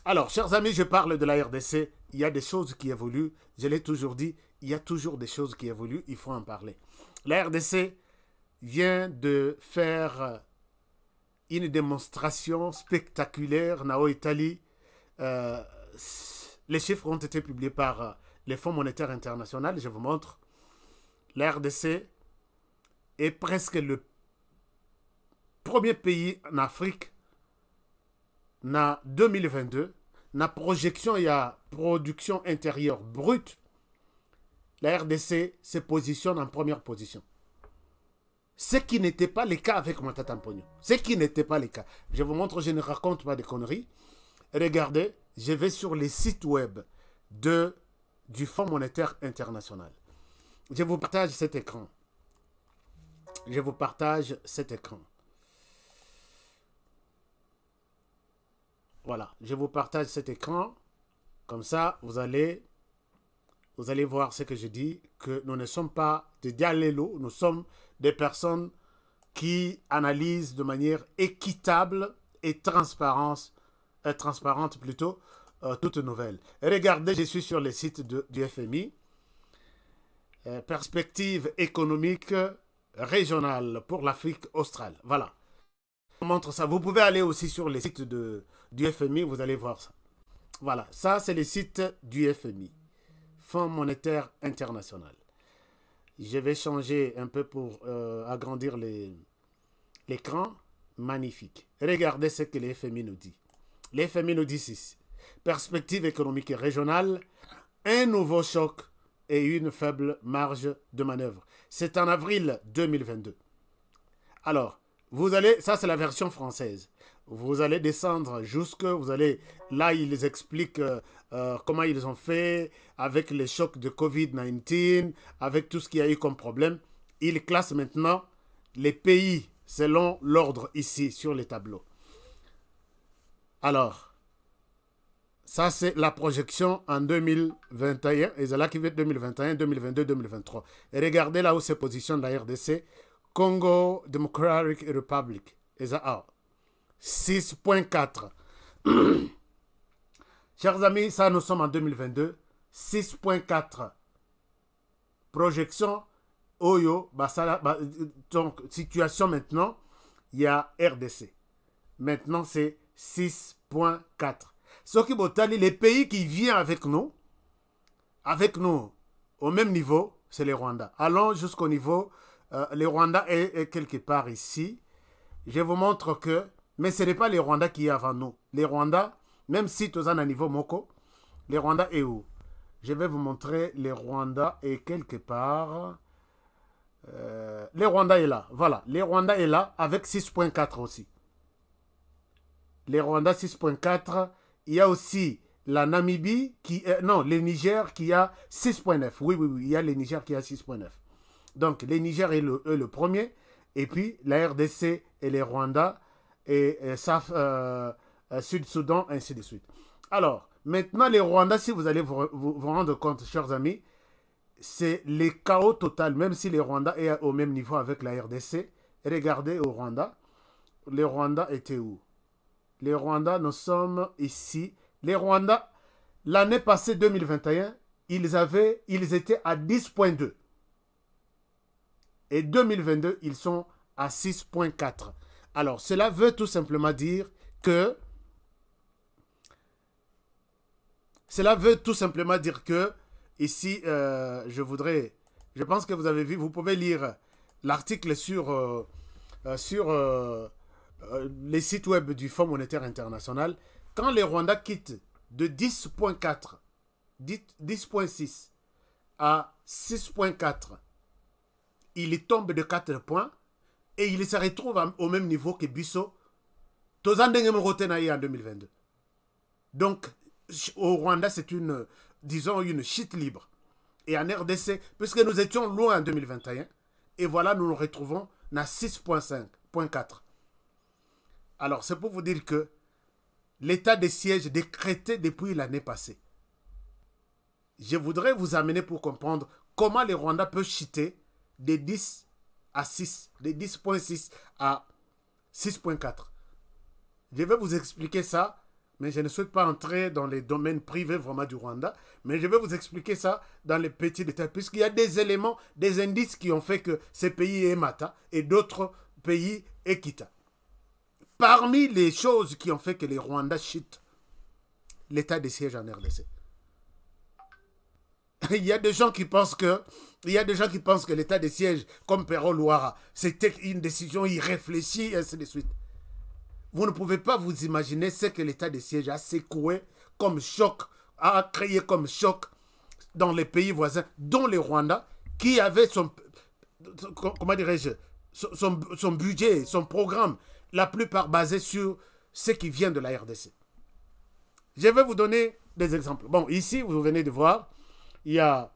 Speaker 3: Alors, chers amis, je parle de la RDC. Il y a des choses qui évoluent. Je l'ai toujours dit, il y a toujours des choses qui évoluent. Il faut en parler. La RDC vient de faire une démonstration spectaculaire. Nao Italie. Les chiffres ont été publiés par le Fonds monétaire international. Je vous montre. La RDC est presque le premier pays en Afrique na 2022, na projection et à production intérieure brute, la RDC se positionne en première position. Ce qui n'était pas le cas avec Matata Ponyo. Ce qui n'était pas le cas. Je vous montre, je ne raconte pas de conneries. Regardez, je vais sur les sites web du Fonds monétaire international. Je vous partage cet écran. Je vous partage cet écran. Voilà, je vous partage cet écran. Comme ça, vous allez voir ce que je dis, que nous ne sommes pas des dialélos, nous sommes des personnes qui analysent de manière équitable et transparente plutôt, toute nouvelle. Et regardez, je suis sur le site du FMI. Perspective économique régionale pour l'Afrique australe. Voilà. Je vous montre ça. Vous pouvez aller aussi sur les sites du FMI, vous allez voir ça. Voilà, ça c'est le site du FMI, Fonds monétaire international. Je vais changer un peu pour agrandir l'écran. Magnifique. Regardez ce que le FMI nous dit. Le FMI nous dit ici, perspective économique régionale, un nouveau choc et une faible marge de manœuvre. C'est en avril 2022. Alors, vous allez, ça c'est la version française. Vous allez descendre jusque, là ils expliquent comment ils ont fait avec les chocs de Covid-19, avec tout ce qu'il y a eu comme problème. Ils classent maintenant les pays selon l'ordre ici sur les tableaux. Alors, ça c'est la projection en 2021, et c'est là qui va être 2021, 2022, 2023. Et regardez là où se positionne la RDC, Congo Democratic Republic. 6.4. Chers amis, ça nous sommes en 2022. 6.4. Projection Oyo, donc, situation maintenant, il y a RDC. Maintenant, c'est 6.4. Ce qui botali, les pays qui viennent avec nous, au même niveau, c'est les Rwandais. Allons jusqu'au niveau, les Rwandais est quelque part ici. Je vous montre que, mais ce n'est pas les Rwandais qui sont avant nous. Les Rwandais, même si tous à un niveau Moko, les Rwandais est où? Je vais vous montrer les Rwandais est quelque part. Les Rwandais est là. Voilà, les Rwandais est là avec 6.4 aussi. Les Rwandais 6.4. Il y a aussi la Namibie qui non, le Niger qui a 6.9. Oui, il y a le Niger qui a 6.9. Donc, le Niger est le premier. Et puis, la RDC et les Rwandais et Sud-Soudan, ainsi de suite. Alors, maintenant, les Rwandais, si vous allez vous rendre compte, chers amis, c'est le chaos total, même si les Rwandais est au même niveau avec la RDC. Regardez au Rwanda. Les Rwandais étaient où? Les Rwandais, nous sommes ici. Les Rwandais, l'année passée, 2021, ils étaient à 10.2. Et 2022, ils sont à 6.4. Alors, cela veut tout simplement dire que ici, je pense que vous avez vu, vous pouvez lire l'article sur les sites web du Fonds monétaire international. Quand les Rwandais quittent de 10.4, 10.6 à 6.4, il tombe de 4 points et il se retrouve au même niveau que Bisso en 2022. Donc, au Rwanda, c'est disons, une chute libre. Et en RDC, puisque nous étions loin en 2021, et voilà, nous nous retrouvons à 6.5.4. Alors, c'est pour vous dire que l'état de siège décrété depuis l'année passée. Je voudrais vous amener pour comprendre comment les Rwandais peuvent chuter de 10 à 6, de 10.6 à 6.4. Je vais vous expliquer ça, mais je ne souhaite pas entrer dans les domaines privés vraiment du Rwanda, mais je vais vous expliquer ça dans les petits détails, puisqu'il y a des éléments, des indices qui ont fait que ces pays est Mata et d'autres pays est Kita. Parmi les choses qui ont fait que les Rwandais chutent, l'état de siège en RDC. Il y a des gens qui pensent que l'état de siège, comme Perrault Louara, c'était une décision irréfléchie, et ainsi de suite. Vous ne pouvez pas vous imaginer ce que l'état de siège a secoué comme choc, a créé comme choc dans les pays voisins, dont le Rwanda, qui avait son budget, son programme, la plupart basé sur ce qui vient de la RDC. Je vais vous donner des exemples. Bon, ici, vous venez de voir, il y a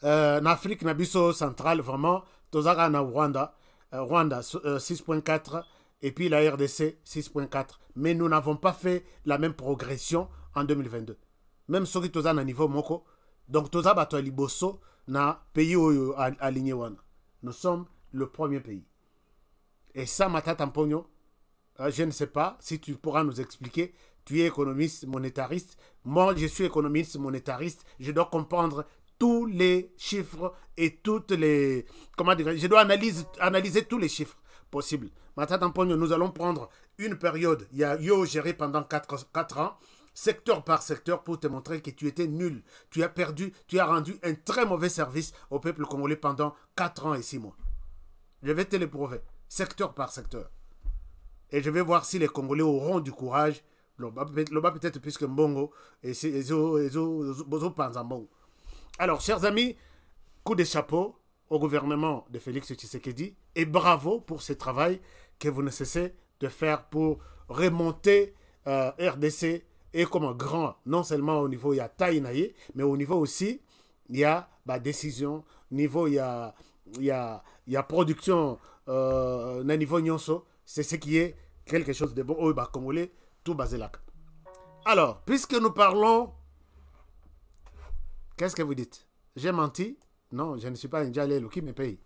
Speaker 3: en Afrique, Nabiso centrale, vraiment, Tozara na Rwanda, Rwanda 6.4, et puis la RDC 6.4. Mais nous n'avons pas fait la même progression en 2022. Même si nous sommes à niveau Moko, donc nous sommes à Liboso, na pays aligné. Nous sommes le premier pays. Et ça, Mata Tampogno, je ne sais pas si tu pourras nous expliquer. Tu es économiste monétariste. Moi, je suis économiste monétariste. Je dois comprendre tous les chiffres et toutes les... Comment dire? Je dois analyser tous les chiffres possibles. Mata Tampogno, nous allons prendre une période. Il y a Yo géré pendant 4 ans, secteur par secteur, pour te montrer que tu étais nul. Tu as perdu, tu as rendu un très mauvais service au peuple congolais pendant 4 ans et 6 mois. Je vais te le prouver, secteur par secteur. Et je vais voir si les Congolais auront du courage. Peut-être plus que Mbongo et Panzambongo. Alors, chers amis, coup de chapeau au gouvernement de Félix Tshisekedi et bravo pour ce travail que vous ne cessez de faire pour remonter RDC et comme un grand, non seulement au niveau il y a Taïnaï, mais au niveau aussi il y a décision, niveau il y a production, au niveau nyonso, c'est ce qui est quelque chose de bon au Congolais. Tout basé là. Alors, puisque nous parlons... Qu'est-ce que vous dites? J'ai menti? Non, je ne suis pas un Djalé qui me paye.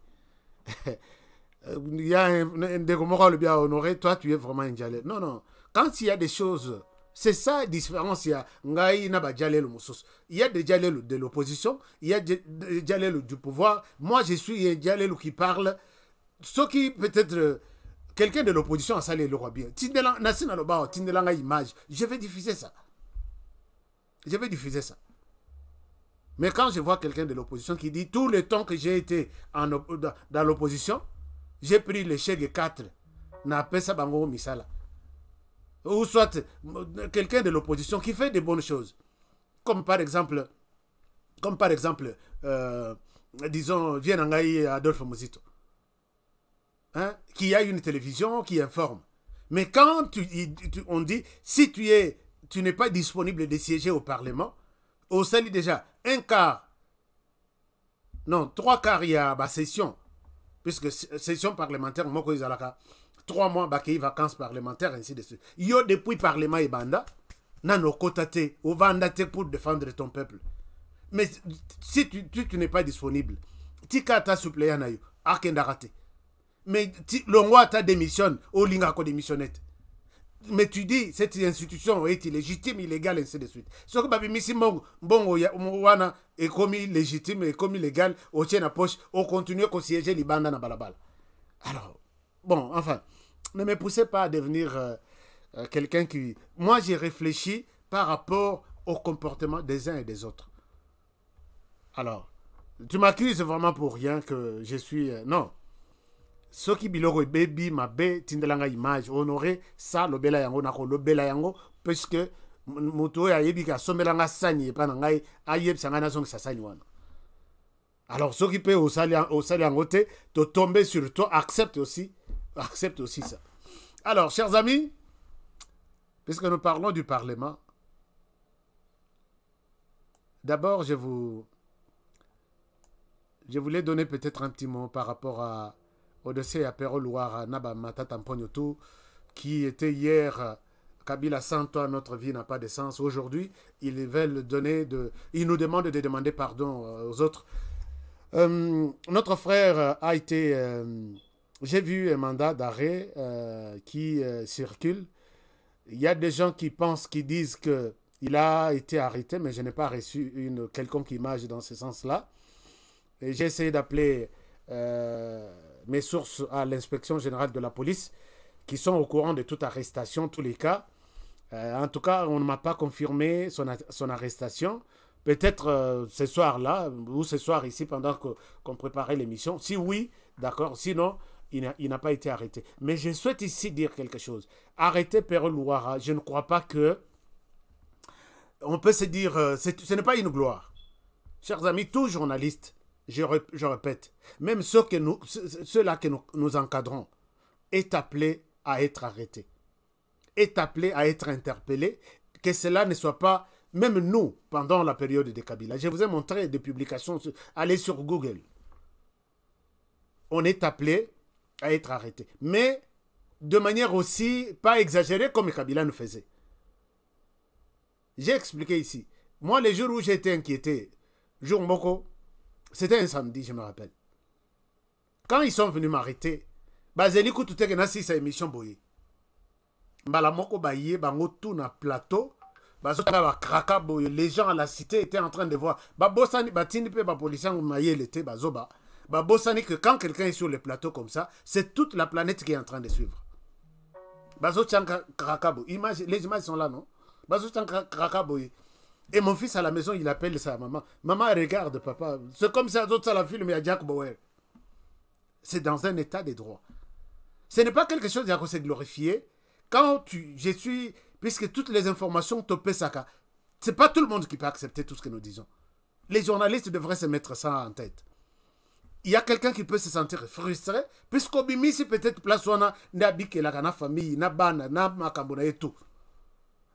Speaker 3: Il y a un Dégomora le bien honoré, toi tu es vraiment un Djalé. Non, non. Quand il y a des choses C'est ça la différence. Il y a des Djalelu de l'opposition, il y a des Djalelu du pouvoir. Moi, je suis un Djalelu qui parle. Ce qui peut-être quelqu'un de l'opposition a salé le roi bien. Image. Je vais diffuser ça. Je vais diffuser ça. Mais quand je vois quelqu'un de l'opposition qui dit tout le temps que j'ai été dans l'opposition, j'ai pris le chèque 4. N'a pas ça bango misala. Ou soit quelqu'un de l'opposition qui fait des bonnes choses. Comme par exemple, disons, Vienangaï Adolphe Mozito. Hein, qui a une télévision qui informe. Mais quand on dit, si tu n'es pas disponible de siéger au Parlement, au salut déjà, un quart, non, 3 quarts, il y a la session, puisque session parlementaire, moi, 3 mois, il y a vacances parlementaires, ainsi de suite. Il y a depuis Parlement et Banda, nano kotate, ou vandate pour défendre ton peuple. Mais si tu n'es pas disponible, tu as suppléant, raté. Mais l'ongwa ta démissionne, au linga ko démissionnette. Mais tu dis, cette institution est illégitime, illégale, ainsi de suite. Ce que babi misi bon wana est commis légitime, est commis légal, au tien à poche, au continue qu'on siège libanda na balabal. Alors, bon, enfin, ne me poussez pas à devenir quelqu'un qui... Moi, j'ai réfléchi par rapport au comportement des uns et des autres. Alors, tu m'accuses vraiment pour rien que je suis... non. Ce qui biloko baby mabe tindelanga image honoré ça lobela yango nako lobela yango parce que moto ya yebika somelanga sani pa ngai ayeb sangana song sasani wana. Alors ce qui peut au sali yango te to tomber sur toi accepte aussi ça. Alors chers amis, puisque nous parlons du Parlement, d'abord je voulais donner peut-être un petit mot par rapport au dossier Apéro Loire Naba Matata Mpognotou, qui était hier Kabila sans toi, notre vie n'a pas de sens. Aujourd'hui, ils veulent ils nous demandent de demander pardon aux autres. Notre frère a été... j'ai vu un mandat d'arrêt qui circule. Il y a des gens qui disent qu'il a été arrêté, mais je n'ai pas reçu une quelconque image dans ce sens-là. Et j'ai essayé d'appeler... mes sources à l'inspection générale de la police qui sont au courant de toute arrestation, tous les cas. En tout cas, on ne m'a pas confirmé son arrestation. Peut-être ce soir-là, ou ce soir ici, pendant qu'on préparait l'émission. Si oui, d'accord. Sinon, il n'a pas été arrêté. Mais je souhaite ici dire quelque chose. Arrêter Péro Louara, je ne crois pas que... On peut se dire, ce n'est pas une gloire. Chers amis, tous journalistes, je répète, même ceux-là que nous encadrons, est appelé à être arrêté, est appelé à être interpellé, que cela ne soit pas, même nous, pendant la période de Kabila. Je vous ai montré des publications, allez sur Google. On est appelé à être arrêté. Mais de manière aussi, pas exagérée comme Kabila nous faisait. J'ai expliqué ici. Moi, les jours où j'ai été inquiété, jour Moko, c'était un samedi, je me rappelle. Quand ils sont venus m'arrêter, bazeli kutute ke nasi sa émission boye. Mbala moko baye bango tout na plateau, bazota ba kraka boye, les gens à la cité étaient en train de voir. Ba bosani batini pe ba policier maye l'été bazoba. Ba bosani que quand quelqu'un est sur le plateau comme ça, c'est toute la planète qui est en train de suivre. Bazota kraka boye. Les images sont là, non? Bazota kraka boye. Et mon fils à la maison, il appelle sa maman. Maman, regarde, papa. C'est comme ça, d'autres, ça la filme, il y a Jack Bauer. C'est dans un état de droit. Ce n'est pas quelque chose qui s'est glorifié. Quand je suis... Puisque toutes les informations, topé saka. Ce n'est pas tout le monde qui peut accepter tout ce que nous disons. Les journalistes devraient se mettre ça en tête. Il y a quelqu'un qui peut se sentir frustré, puisqu'au bimisi peut-être place où on a la famille, na bana, na makambona et tout.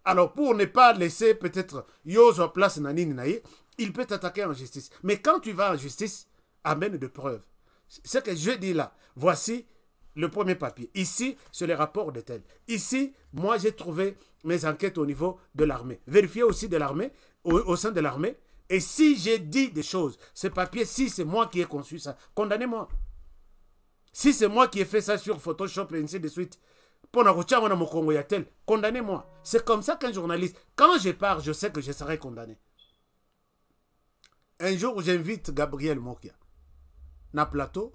Speaker 3: Alors, pour ne pas laisser peut-être Yozo place nanini naïe, il peut t'attaquer en justice. Mais quand tu vas en justice, amène de preuves. Ce que je dis là, voici le premier papier. Ici, c'est le rapport de tel. Ici, moi, j'ai trouvé mes enquêtes au niveau de l'armée. Vérifiez aussi de l'armée, au sein de l'armée. Et si j'ai dit des choses, ce papier, si c'est moi qui ai conçu ça, condamnez-moi. Si c'est moi qui ai fait ça sur Photoshop et ainsi de suite, Condamnez-moi. C'est comme ça qu'un journaliste, quand je pars, je sais que je serai condamné. Un jour, j'invite Gabriel Mokia. Na plateau,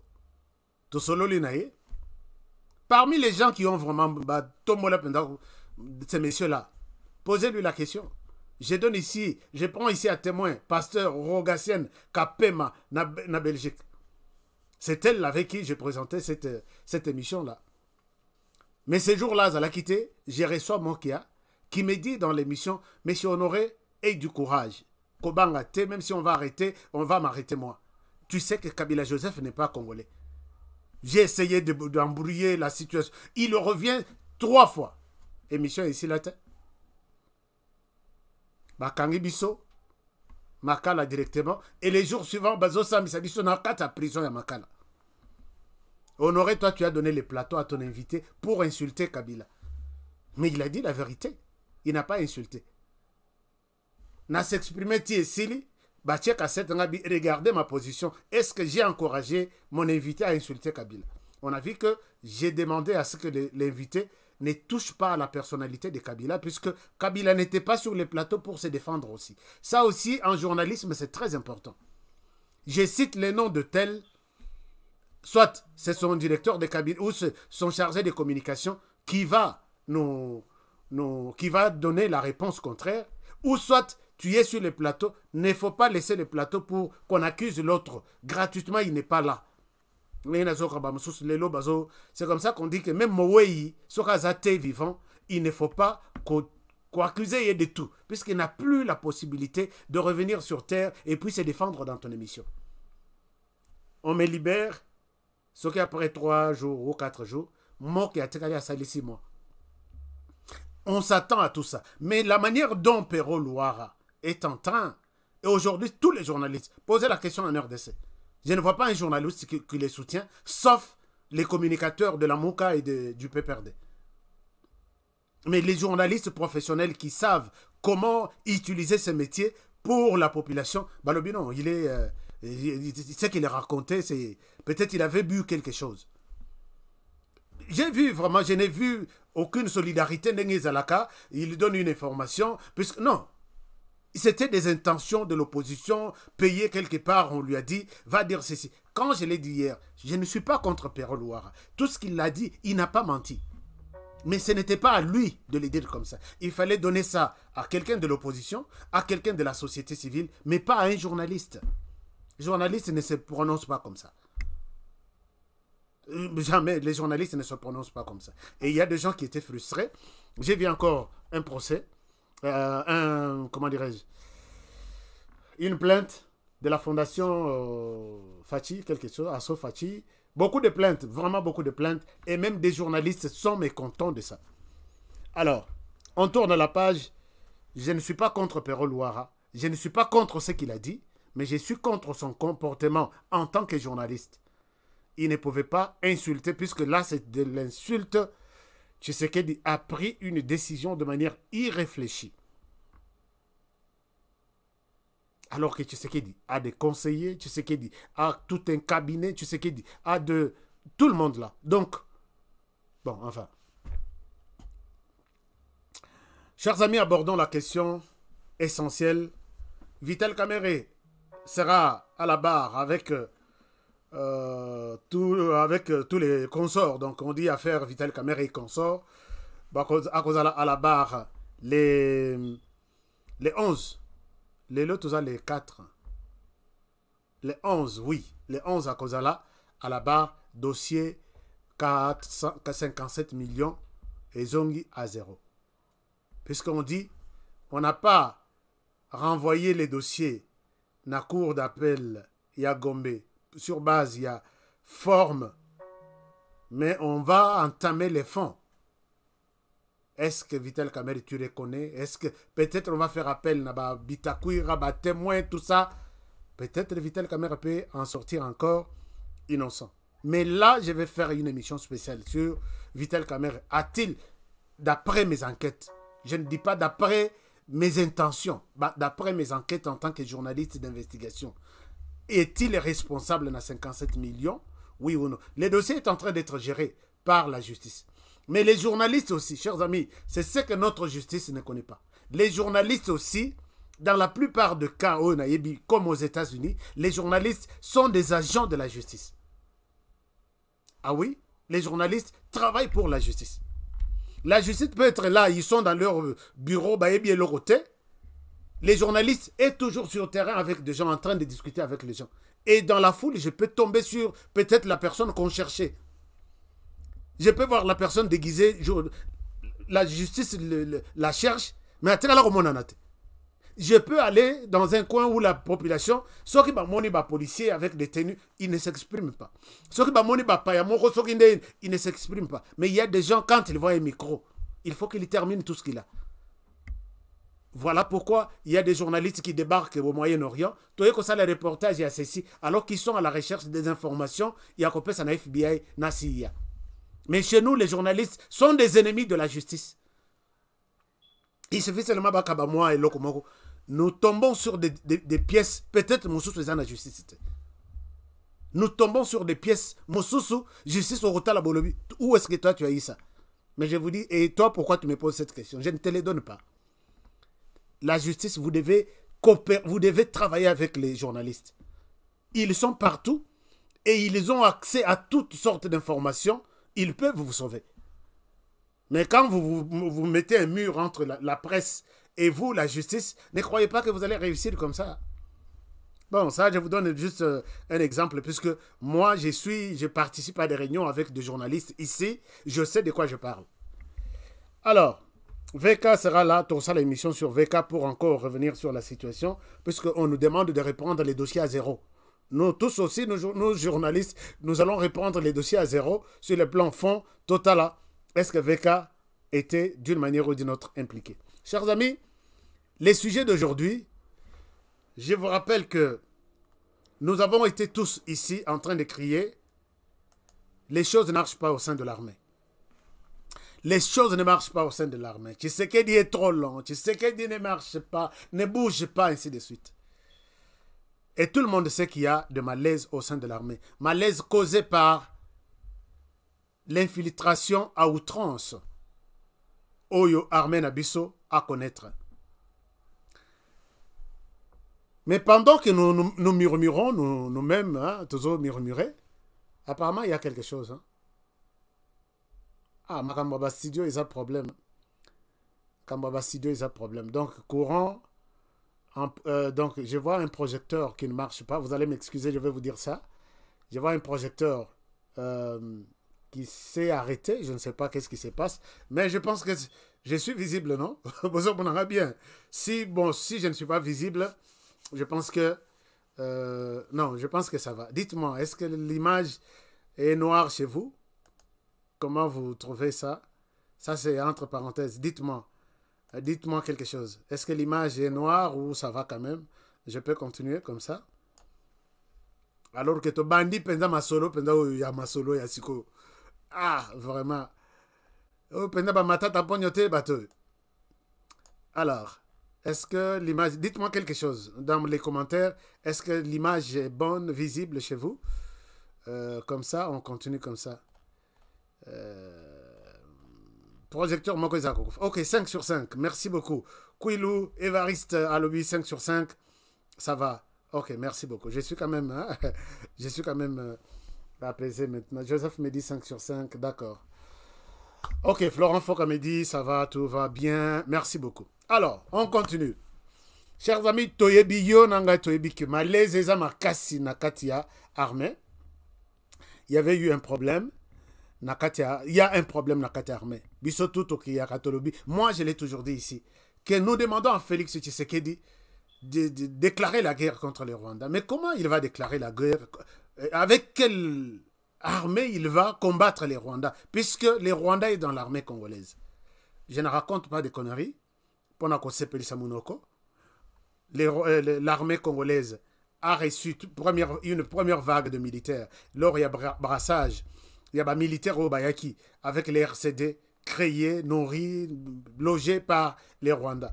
Speaker 3: parmi les gens qui ont vraiment ces messieurs-là, posez-lui la question. Je prends ici à témoin pasteur Rogassienne Kapema na Belgique. C'est elle avec qui j'ai présenté cette émission-là. Mais ces jours-là, à la quitté, j'ai reçu Mokia qui me dit dans l'émission, Monsieur Honoré, aie du courage. Kobangate, même si on va arrêter, on va m'arrêter moi. Tu sais que Kabila Joseph n'est pas congolais. J'ai essayé d'embrouiller la situation. Il revient 3 fois. Émission ici la tête. Bakangi Bisso, Makala directement. Et les jours suivants, Bazo Samissa Bisso n'a qu'à ta prison à Makala. Honoré, toi, tu as donné les plateaux à ton invité pour insulter Kabila. Mais il a dit la vérité. Il n'a pas insulté. N'a s'exprimé Sili, regardez ma position. Est-ce que j'ai encouragé mon invité à insulter Kabila? On a vu que j'ai demandé à ce que l'invité ne touche pas à la personnalité de Kabila, puisque Kabila n'était pas sur les plateaux pour se défendre aussi. Ça aussi, en journalisme, c'est très important. Je cite les noms de tels, soit c'est son directeur de Kabila ou son chargé de communication qui va qui va donner la réponse contraire, ou soit tu es sur les plateaux, il ne faut pas laisser les plateaux pour qu'on accuse l'autre. Gratuitement, il n'est pas là. C'est comme ça qu'on dit que même Mowei, Sokazate vivant, il ne faut pas qu'on accuse de tout, puisqu'il n'a plus la possibilité de revenir sur terre et puis se défendre dans ton émission. On me libère, ce qui après 3 jours ou 4 jours, moi qui a été à Sali 6 mois. On s'attend à tout ça. Mais la manière dont Pero Louara est en train, et aujourd'hui, tous les journalistes, posez la question en RDC. Je ne vois pas un journaliste qui les soutient, sauf les communicateurs de la Mouka et du PPRD. Mais les journalistes professionnels qui savent comment utiliser ce métier pour la population, Balobino, ce qu'il a raconté, c'est peut-être il avait bu quelque chose. J'ai vu vraiment, je n'ai vu aucune solidarité. N'engezalaka, il donne une information, puisque non, c'était des intentions de l'opposition, payées quelque part, on lui a dit, va dire ceci. Quand je l'ai dit hier, je ne suis pas contre Pero Louara. Tout ce qu'il a dit, il n'a pas menti. Mais ce n'était pas à lui de le dire comme ça. Il fallait donner ça à quelqu'un de l'opposition, à quelqu'un de la société civile, mais pas à un journaliste. Les journalistes ne se prononcent pas comme ça. Jamais, les journalistes ne se prononcent pas comme ça. Et il y a des gens qui étaient frustrés. J'ai vu encore un procès, comment dirais-je, une plainte de la fondation Fachi, quelque chose, Asso Fachi. Beaucoup de plaintes, vraiment beaucoup de plaintes. Et même des journalistes sont mécontents de ça. Alors, on tourne la page. Je ne suis pas contre Pero Louara. Je ne suis pas contre ce qu'il a dit. Mais je suis contre son comportement en tant que journaliste. Il ne pouvait pas insulter, puisque là, c'est de l'insulte. Tshisekedi a pris une décision de manière irréfléchie. Alors que Tshisekedi a des conseillers, Tshisekedi a tout un cabinet, Tshisekedi a de tout le monde là. Donc, bon, enfin. Chers amis, abordons la question essentielle. Vital Kamerhe sera à la barre avec tous les consorts. Donc on dit affaire Vital Kamerhe et consorts. À la barre les 11. Les lots, les 4. Les 11, oui. Les 11 à Kozala, à la barre, dossier 57 millions et Zongi à 0. Puisqu'on dit, on n'a pas renvoyé les dossiers à la cour d'appel, il y a Gombe. Sur base, il y a forme. Mais on va entamer les fonds. Est-ce que Vital Kamerhe, tu reconnais? Est-ce que peut-être on va faire appel à Bitakuira, à témoin, tout ça? Peut-être Vital Kamerhe peut en sortir encore innocent. Mais là, je vais faire une émission spéciale sur Vital Kamerhe. A-t-il, d'après mes enquêtes, je ne dis pas d'après mes intentions, d'après mes enquêtes en tant que journaliste d'investigation, est-il responsable de 57 millions? Oui ou non? Le dossier est en train d'être géré par la justice. Mais les journalistes aussi, chers amis, c'est ce que notre justice ne connaît pas. Les journalistes aussi, dans la plupart des cas, comme aux États-Unis, les journalistes sont des agents de la justice. Ah oui, les journalistes travaillent pour la justice. La justice peut être là, ils sont dans leur bureau, leur côté. Les journalistes sont toujours sur le terrain avec des gens en train de discuter avec les gens. Et dans la foule, je peux tomber sur peut-être la personne qu'on cherchait. Je peux voir la personne déguisée, la justice la cherche, mais à là, je peux aller dans un coin où la population, ceux qui sont policiers avec des tenues, ils ne s'expriment pas. Ceux qui sont ils ne s'expriment pas. Mais il y a des gens, quand ils voient un micro, il faut qu'ils terminent tout ce qu'il a. Voilà pourquoi il y a des journalistes qui débarquent au Moyen-Orient. Tu vois que ça, les reportages, il y a ceci, alors qu'ils sont à la recherche des informations, il y a copié ça na FBI, na CIA. Mais chez nous, les journalistes sont des ennemis de la justice. Il suffit seulement de moi et Lokomoko. Nous tombons sur des pièces, peut-être Moussoussou est dans la justice. Nous tombons sur des pièces, Moussoussou, justice au Rota la Bolobi. Où est-ce que toi tu as eu ça? Mais je vous dis, et toi pourquoi tu me poses cette question? Je ne te les donne pas. La justice, vous devez travailler avec les journalistes. Ils sont partout et ils ont accès à toutes sortes d'informations. Ils peuvent vous sauver. Mais quand vous mettez un mur entre la presse et vous, la justice, ne croyez pas que vous allez réussir comme ça. Bon, ça, je vous donne juste un exemple, puisque moi, je participe à des réunions avec des journalistes ici. Je sais de quoi je parle. Alors, VK sera là, ton salle émission sur VK pour encore revenir sur la situation, puisqu'on nous demande de répondre les dossiers à zéro. Nous tous aussi, nous journalistes, nous allons répondre les dossiers à zéro sur le plan fond total. Est-ce que VK était d'une manière ou d'une autre impliqué? Chers amis, les sujets d'aujourd'hui, je vous rappelle que nous avons été tous ici en train de crier « Les choses ne marchent pas au sein de l'armée ». Les choses ne marchent pas au sein de l'armée. Tshisekedi est trop long. Tshisekedi ne marche pas, ne bouge pas, ainsi de suite. Et tout le monde sait qu'il y a de malaise au sein de l'armée. Malaise causé par l'infiltration à outrance. Oyo armée Nabiso à connaître. Mais pendant que nous murmurons, nous-mêmes, hein, toujours murmurer, apparemment il y a quelque chose. Hein. Ah, Makambaba Studio, il a problème. Makambaba Studio, il a problème. Donc, courant. Donc, je vois un projecteur qui ne marche pas. Vous allez m'excuser, je vais vous dire ça. Je vois un projecteur qui s'est arrêté. Je ne sais pas qu'est-ce qui se passe. Mais je pense que je suis visible, non? Vous bien. Si je ne suis pas visible, je pense que... non, je pense que ça va. Dites-moi, est-ce que l'image est noire chez vous? Comment vous trouvez ça? Ça, c'est entre parenthèses. Dites-moi. Dites-moi quelque chose. Est-ce que l'image est noire ou ça va quand même? Je peux continuer comme ça. Alors que tu bandit pendant ma solo, pendant il y a ma solo, il y a siko. Ah, vraiment. Pendant ma tata pognoté, bateau. Alors, est-ce que l'image... Dites-moi quelque chose dans les commentaires. Est-ce que l'image est bonne, visible chez vous? Comme ça, on continue comme ça. Projecteur Mokozako. Ok, 5 sur 5. Merci beaucoup. Kouilou, Évariste, Alobi, 5 sur 5. Ça va. Ok, merci beaucoup. Je suis quand même, hein, je suis quand même apaisé maintenant. Joseph me dit 5 sur 5. D'accord. Ok, Florent Foka me dit ça va, tout va bien. Merci beaucoup. Alors, on continue. Chers amis, Toyebi yo nanga Toyebi ki malaise eza makasi na katia armée. Il y avait eu un problème. Il y a un problème dans la armée. Moi, je l'ai toujours dit ici, que nous demandons à Félix Tshisekedi de déclarer la guerre contre les Rwandais. Mais comment il va déclarer la guerre? Avec quelle armée il va combattre les Rwandais? Puisque les Rwandais sont dans l'armée congolaise. Je ne raconte pas de conneries. Pendant qu'on s'appelle Samunoko, l'armée congolaise a reçu une première vague de militaires. Lors il y a brassage. Il y a des militaires au Bayaki avec les RCD créés, nourris, logés par les Rwandais.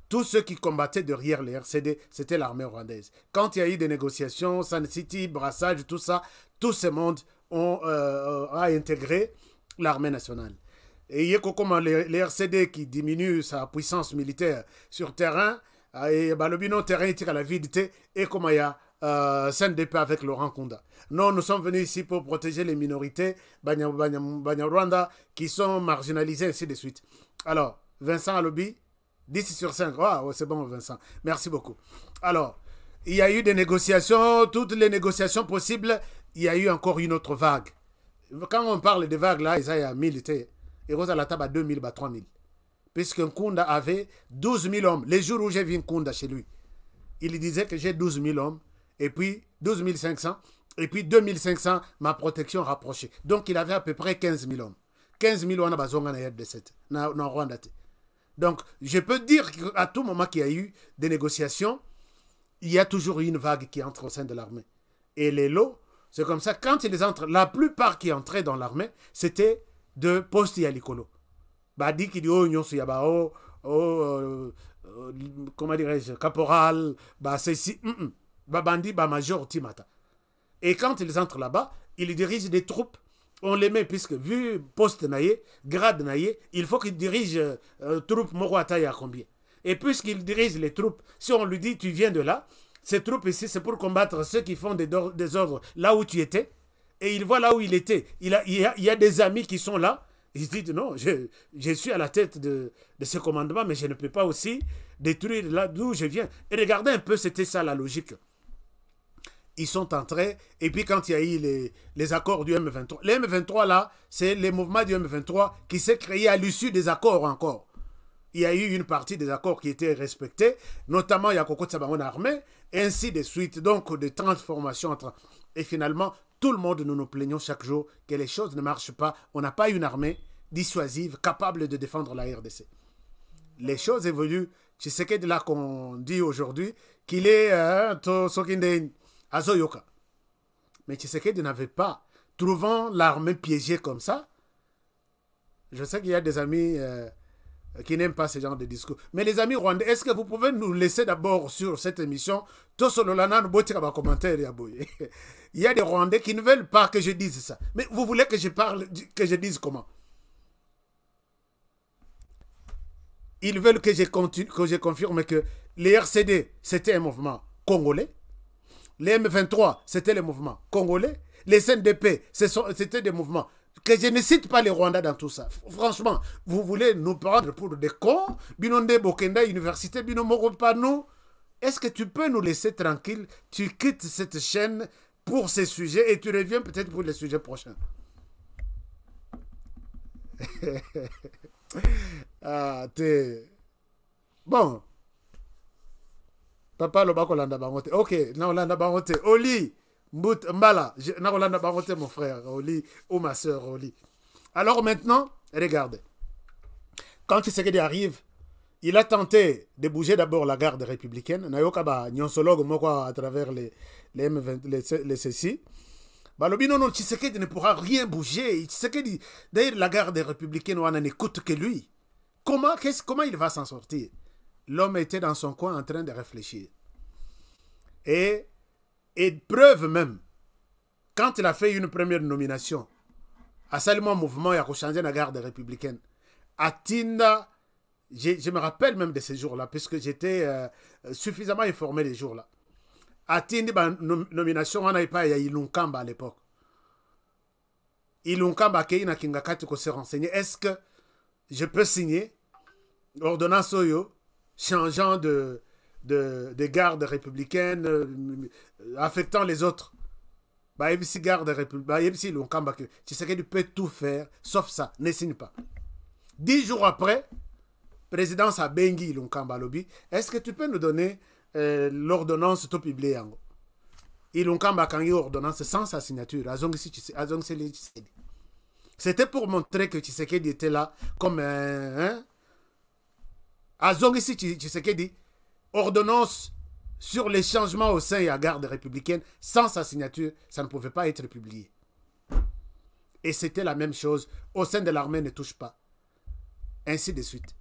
Speaker 3: Tous ceux qui combattaient derrière les RCD, c'était l'armée rwandaise. Quand il y a eu des négociations, Sun City, brassage, tout ça, tout ce monde a intégré l'armée nationale. Et il y a comment les RCD qui diminuent sa puissance militaire sur terrain, et le bino terrain il tire à la vidité, et comment il y a CNDP avec Laurent Kunda. Non, nous sommes venus ici pour protéger les minorités Banyarwanda qui sont marginalisées, ainsi de suite. Alors, Vincent Alobi, 10 sur 5. Ah, ouais, c'est bon, Vincent. Merci beaucoup. Alors, il y a eu des négociations, toutes les négociations possibles, il y a eu encore une autre vague. Quand on parle de vagues, là, il y a 1000, et Rosa la table à 2000, 3000. Puisque Nkunda avait 12 000 hommes. Les jours où j'ai vu Nkunda chez lui, il disait que j'ai 12 000 hommes, et puis 12 500, et puis 2500, ma protection rapprochée. Donc il avait à peu près 15 000 hommes. 15 000 hommes dans Rwanda. Donc je peux dire qu'à tout moment qu'il y a eu des négociations, il y a toujours une vague qui entre au sein de l'armée. Et les lots, c'est comme ça, quand ils entrent, la plupart qui entraient dans l'armée, c'était de poste Yalikolo. Badi qui dit, oh, comment dirais-je, caporal, bah, c'est si, bandi, bah, major, timata. Et quand ils entrent là-bas, ils dirigent des troupes. On les met, puisque vu poste naïe, grade naïe, il faut qu'ils dirigent troupes Moroataï à combien. Et puisqu'il dirige les troupes, si on lui dit, tu viens de là, ces troupes ici, c'est pour combattre ceux qui font des ordres là où tu étais. Et il voit là où il était. Il y a des amis qui sont là. Il se dit, non, je suis à la tête de ce commandement, mais je ne peux pas aussi détruire là d'où je viens. Et regardez un peu, c'était ça la logique. Ils sont entrés, et puis quand il y a eu les accords du M23, les M23 là, c'est les mouvements du M23 qui s'est créé à l'issue des accords encore. Il y a eu une partie des accords qui étaient respectés, notamment il y a Koko Tsabangon armée, et ainsi de suite, donc des transformations entre... Et finalement, tout le monde, nous nous plaignons chaque jour que les choses ne marchent pas. On n'a pas une armée dissuasive capable de défendre la RDC. Les choses évoluent. C'est ce que là qu'on dit aujourd'hui, qu'il est Azoyoka. Mais Tshisekedi n'avait pas. Trouvant l'armée piégée comme ça, je sais qu'il y a des amis qui n'aiment pas ce genre de discours. Mais les amis rwandais, est-ce que vous pouvez nous laisser d'abord sur cette émission? Il y a des Rwandais qui ne veulent pas que je dise ça. Mais vous voulez que je parle, que je dise comment? Ils veulent que je confirme que les RCD, c'était un mouvement congolais. Les M23, c'était le mouvement congolais. Les CNDP, c'était des mouvements. Que je ne cite pas les Rwandais dans tout ça. Franchement, vous voulez nous prendre pour des cons? Binonde Bokenda, Université Binomoro Panou. Est-ce que tu peux nous laisser tranquille? Tu quittes cette chaîne pour ces sujets et tu reviens peut-être pour les sujets prochains. Ah, bon. Papa lo bako landa bangote. Ok, na landa bangote. Oli, Mbut, Mbala, na landa bangote mon frère Oli ou ma soeur Oli. Alors maintenant, regardez. Quand Tshisekedi arrive, il a tenté de bouger d'abord la garde républicaine. Nayoka ba nyonsologue moko à travers les M20, les CC. Bah le non, Tshisekedi ne pourra rien bouger. Tshisekedi, d'ailleurs la garde républicaine on n'écoute que lui. Comment il va s'en sortir? L'homme était dans son coin en train de réfléchir. Et preuve même, quand il a fait une première nomination, à seulement mouvement, il a changé la garde républicaine. À Tinda, je me rappelle même de ces jours-là, puisque j'étais suffisamment informé des jours-là. À Tinda, nomination, on n'avait pas Ilunkamba à l'époque. Ilunkamba, Keina Kingakati, qu'on s'est renseigné. Est-ce que je peux signer l'ordonnance Oyo changeant de garde républicaine, affectant les autres? Bah, si garde républicaine, si l'Onkamba, tu sais que tu peux tout faire, sauf ça, ne signe pas. 10 jours après, présidence à Bengi l'Onkamba Lobby, est-ce que tu peux nous donner l'ordonnance tout publiée en gros? L'Onkamba a eu l'ordonnance sans sa signature, c'était pour montrer que Tshisekedi était là comme un... Azongisi Tshisekedi, ordonnance sur les changements au sein de la garde républicaine, sans sa signature, ça ne pouvait pas être publié. Et c'était la même chose, au sein de l'armée ne touche pas. Ainsi de suite.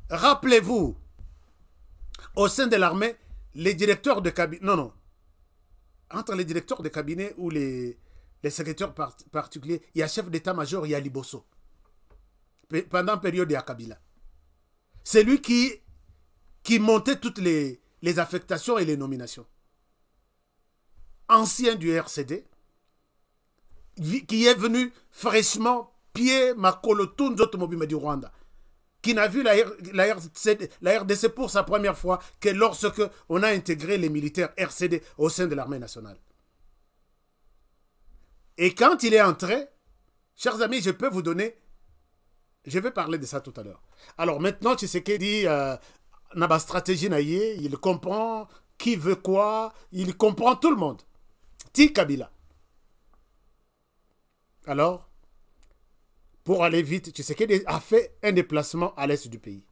Speaker 3: Rappelez-vous, au sein de l'armée, les directeurs de cabinet... Non. Entre les directeurs de cabinet ou les secrétaires particuliers, il y a chef d'état-major, il y a Liboso. pendant la période de Kabila. C'est lui qui montait toutes les affectations et les nominations. Ancien du RCD, qui est venu fraîchement pied Makolo Tunzotomobime du Rwanda, qui n'a vu la RDC pour sa première fois que lorsque on a intégré les militaires RCD au sein de l'armée nationale. Et quand il est entré, chers amis, je peux vous donner, je vais parler de ça tout à l'heure. Alors maintenant, Tshisekedi n'a pas stratégie, il comprend qui veut quoi, il comprend tout le monde. Ti Kabila. Alors, pour aller vite, Tshisekedi a fait un déplacement à l'est du pays.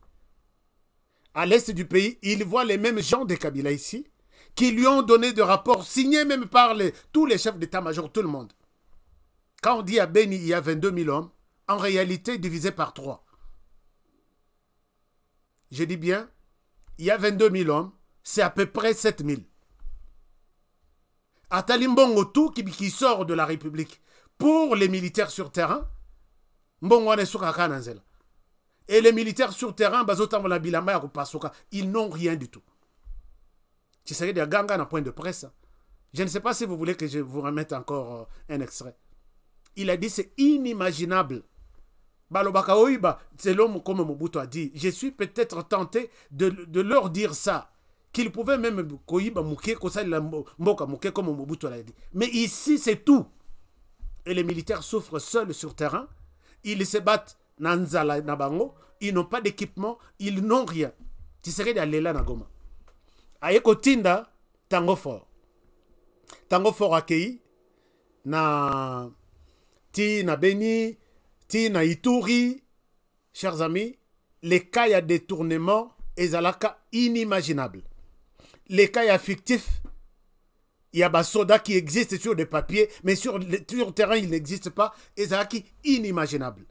Speaker 3: À l'est du pays, il voit les mêmes gens de Kabila ici, qui lui ont donné des rapports signés même par tous les chefs d'état-major, tout le monde. Quand on dit à Beni, il y a 22 000 hommes, en réalité, divisé par 3. Je dis bien, il y a 22 000 hommes, c'est à peu près 7 000. Atalimbongo tout qui sort de la République pour les militaires sur terrain, et les militaires sur terrain, ils n'ont rien du tout. Tu sais, il y a Ganga un point de presse. Je ne sais pas si vous voulez que je vous remette encore un extrait. Il a dit c'est inimaginable. C'est l'homme comme Mobutu a dit. Je suis peut-être tenté de leur dire ça. Qu'ils pouvaient même comme Mobutu l'a dit. Mais ici, c'est tout. Et les militaires souffrent seuls sur terrain. Ils se battent Nanzala Nabango. Ils n'ont pas d'équipement. Ils n'ont rien. Tu serais d'aller là, Nagoma. Ayeko Tinda, Tango Fort. Tango Fort accueilli. Ti na Beni. Ti na Ituri. Chers amis, les cas de détournement, ezalaka inimaginable. Les cas fictifs, il y a des soldats qui existent sur des papiers, mais sur le terrain, ils n'existent pas. Ezalaki inimaginable.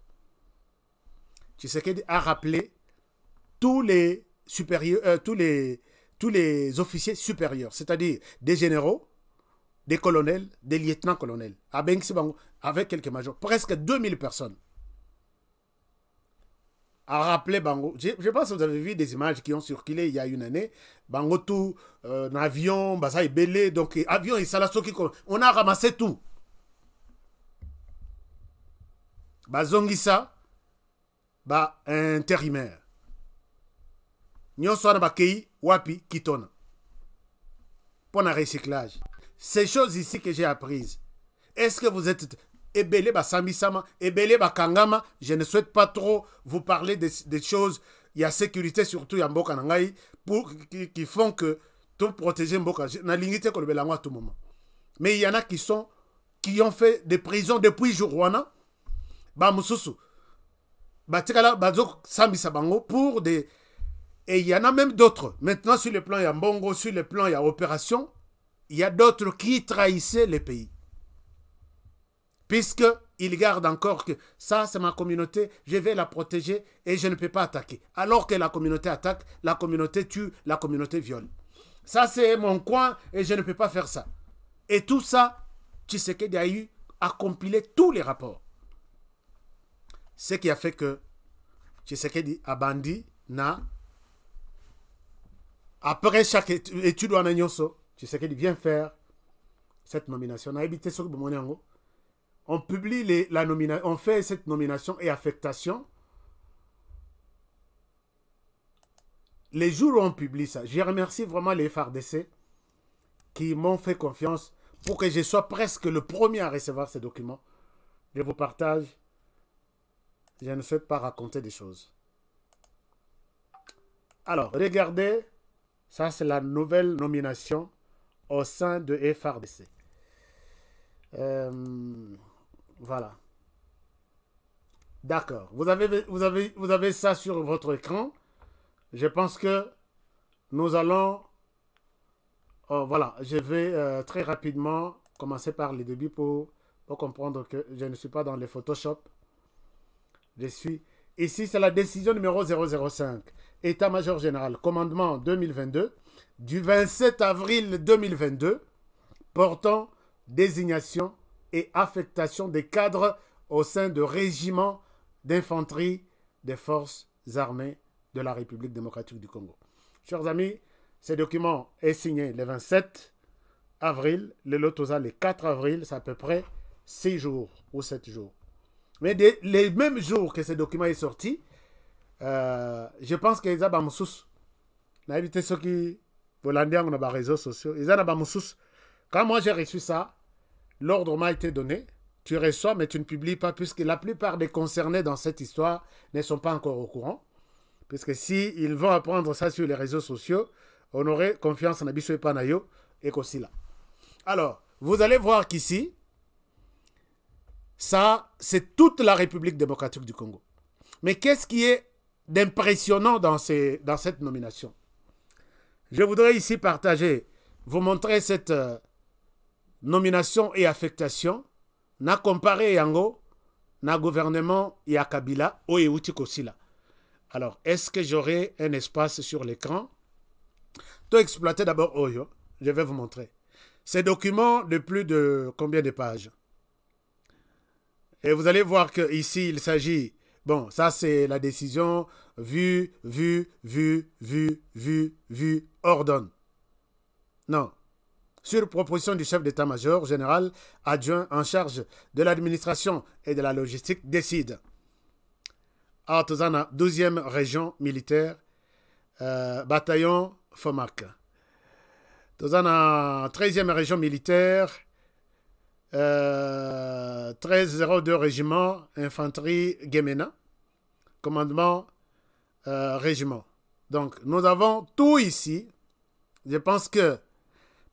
Speaker 3: Tshisekedi a rappelé tous les supérieurs, tous les officiers supérieurs, c'est-à-dire des généraux, des colonels, des lieutenants-colonels, avec quelques majors, presque 2000 personnes. A rappelé Bango. Je pense que vous avez vu des images qui ont circulé il y a une année. Bango tout, un avion, ça est belé, donc avion et salasoki, on a ramassé tout. Bazongisa, intérimaire. Nyon soana bakei, wapi, kitona. Pour un recyclage. Ces choses ici que j'ai apprises. Est-ce que vous êtes Ebele ba Sambisama, Ebele ba Kangama? Je ne souhaite pas trop vous parler des choses. Il y a sécurité, surtout à Mboka Nangaï, qui font que tout protéger Mboka. Na lingité ko le belango à tout moment. Mais il y en a qui ont fait des prisons depuis Jourouana. Ba Mususu. Ba Tikala, Bazok Sambisa Bango pour des. Et il y en a même d'autres. Maintenant, sur le plan, il y a Mbongo, sur le plan, il y a Opération. Il y a d'autres qui trahissaient les pays. Puisqu'ils gardent encore que ça, c'est ma communauté, je vais la protéger et je ne peux pas attaquer. Alors que la communauté attaque, la communauté tue, la communauté viole. Ça, c'est mon coin et je ne peux pas faire ça. Et tout ça, Tshisekedi a compilé tous les rapports. Ce qui a fait que Tshisekedi a bandi, après chaque étude en Agnoso, Tshisekedi vient faire cette nomination. On publie la nomination, on fait cette nomination et affectation. Les jours où on publie ça, je remercie vraiment les FARDC qui m'ont fait confiance pour que je sois presque le premier à recevoir ces documents. Je vous partage. Je ne souhaite pas raconter des choses. Alors, regardez, ça c'est la nouvelle nomination au sein de FARDC. Voilà. D'accord. Vous avez ça sur votre écran. Je pense que nous allons... Oh, voilà. Je vais très rapidement commencer par les débuts pour comprendre que je ne suis pas dans les Photoshop. Je suis... Ici, c'est la décision numéro 005. État-major général, commandement 2022, du 27 avril 2022, portant désignation et affectation des cadres au sein de régiments d'infanterie des forces armées de la République démocratique du Congo. Chers amis, ce document est signé le 27 avril, le Lotosa le 4 avril, c'est à peu près 6 jours ou 7 jours. Mais les mêmes jours que ce document est sorti, je pense qu'ils ont Bamoussous. On évité ceux qui Hollandais ont des réseaux sociaux. Ils ont Bamoussous. Quand moi j'ai reçu ça, l'ordre m'a été donné. Tu reçois, mais tu ne publies pas, puisque la plupart des concernés dans cette histoire ne sont pas encore au courant. Puisque s'ils vont apprendre ça sur les réseaux sociaux, on aurait confiance en Abisso et Panayo et Kosila. Alors, vous allez voir qu'ici, ça, c'est toute la République démocratique du Congo. Mais qu'est-ce qui est d'impressionnant dans cette nomination? Je voudrais ici partager, vous montrer cette nomination et affectation na comparé yango na gouvernement ya Kabila o Euti Kosila. Alors, est-ce que j'aurai un espace sur l'écran? Tout exploiter d'abord Oyo. Je vais vous montrer. Ces documents de plus de combien de pages? Et vous allez voir qu'ici, il s'agit... Bon, ça c'est la décision vue, ordonne. Non. Sur proposition du chef d'état-major général adjoint en charge de l'administration et de la logistique, décide. À Tozana, 12e région militaire, bataillon FOMAC. Tozana, 13e région militaire, 1302 régiment, infanterie Gemena, commandement régiment. Donc, nous avons tout ici. Je pense que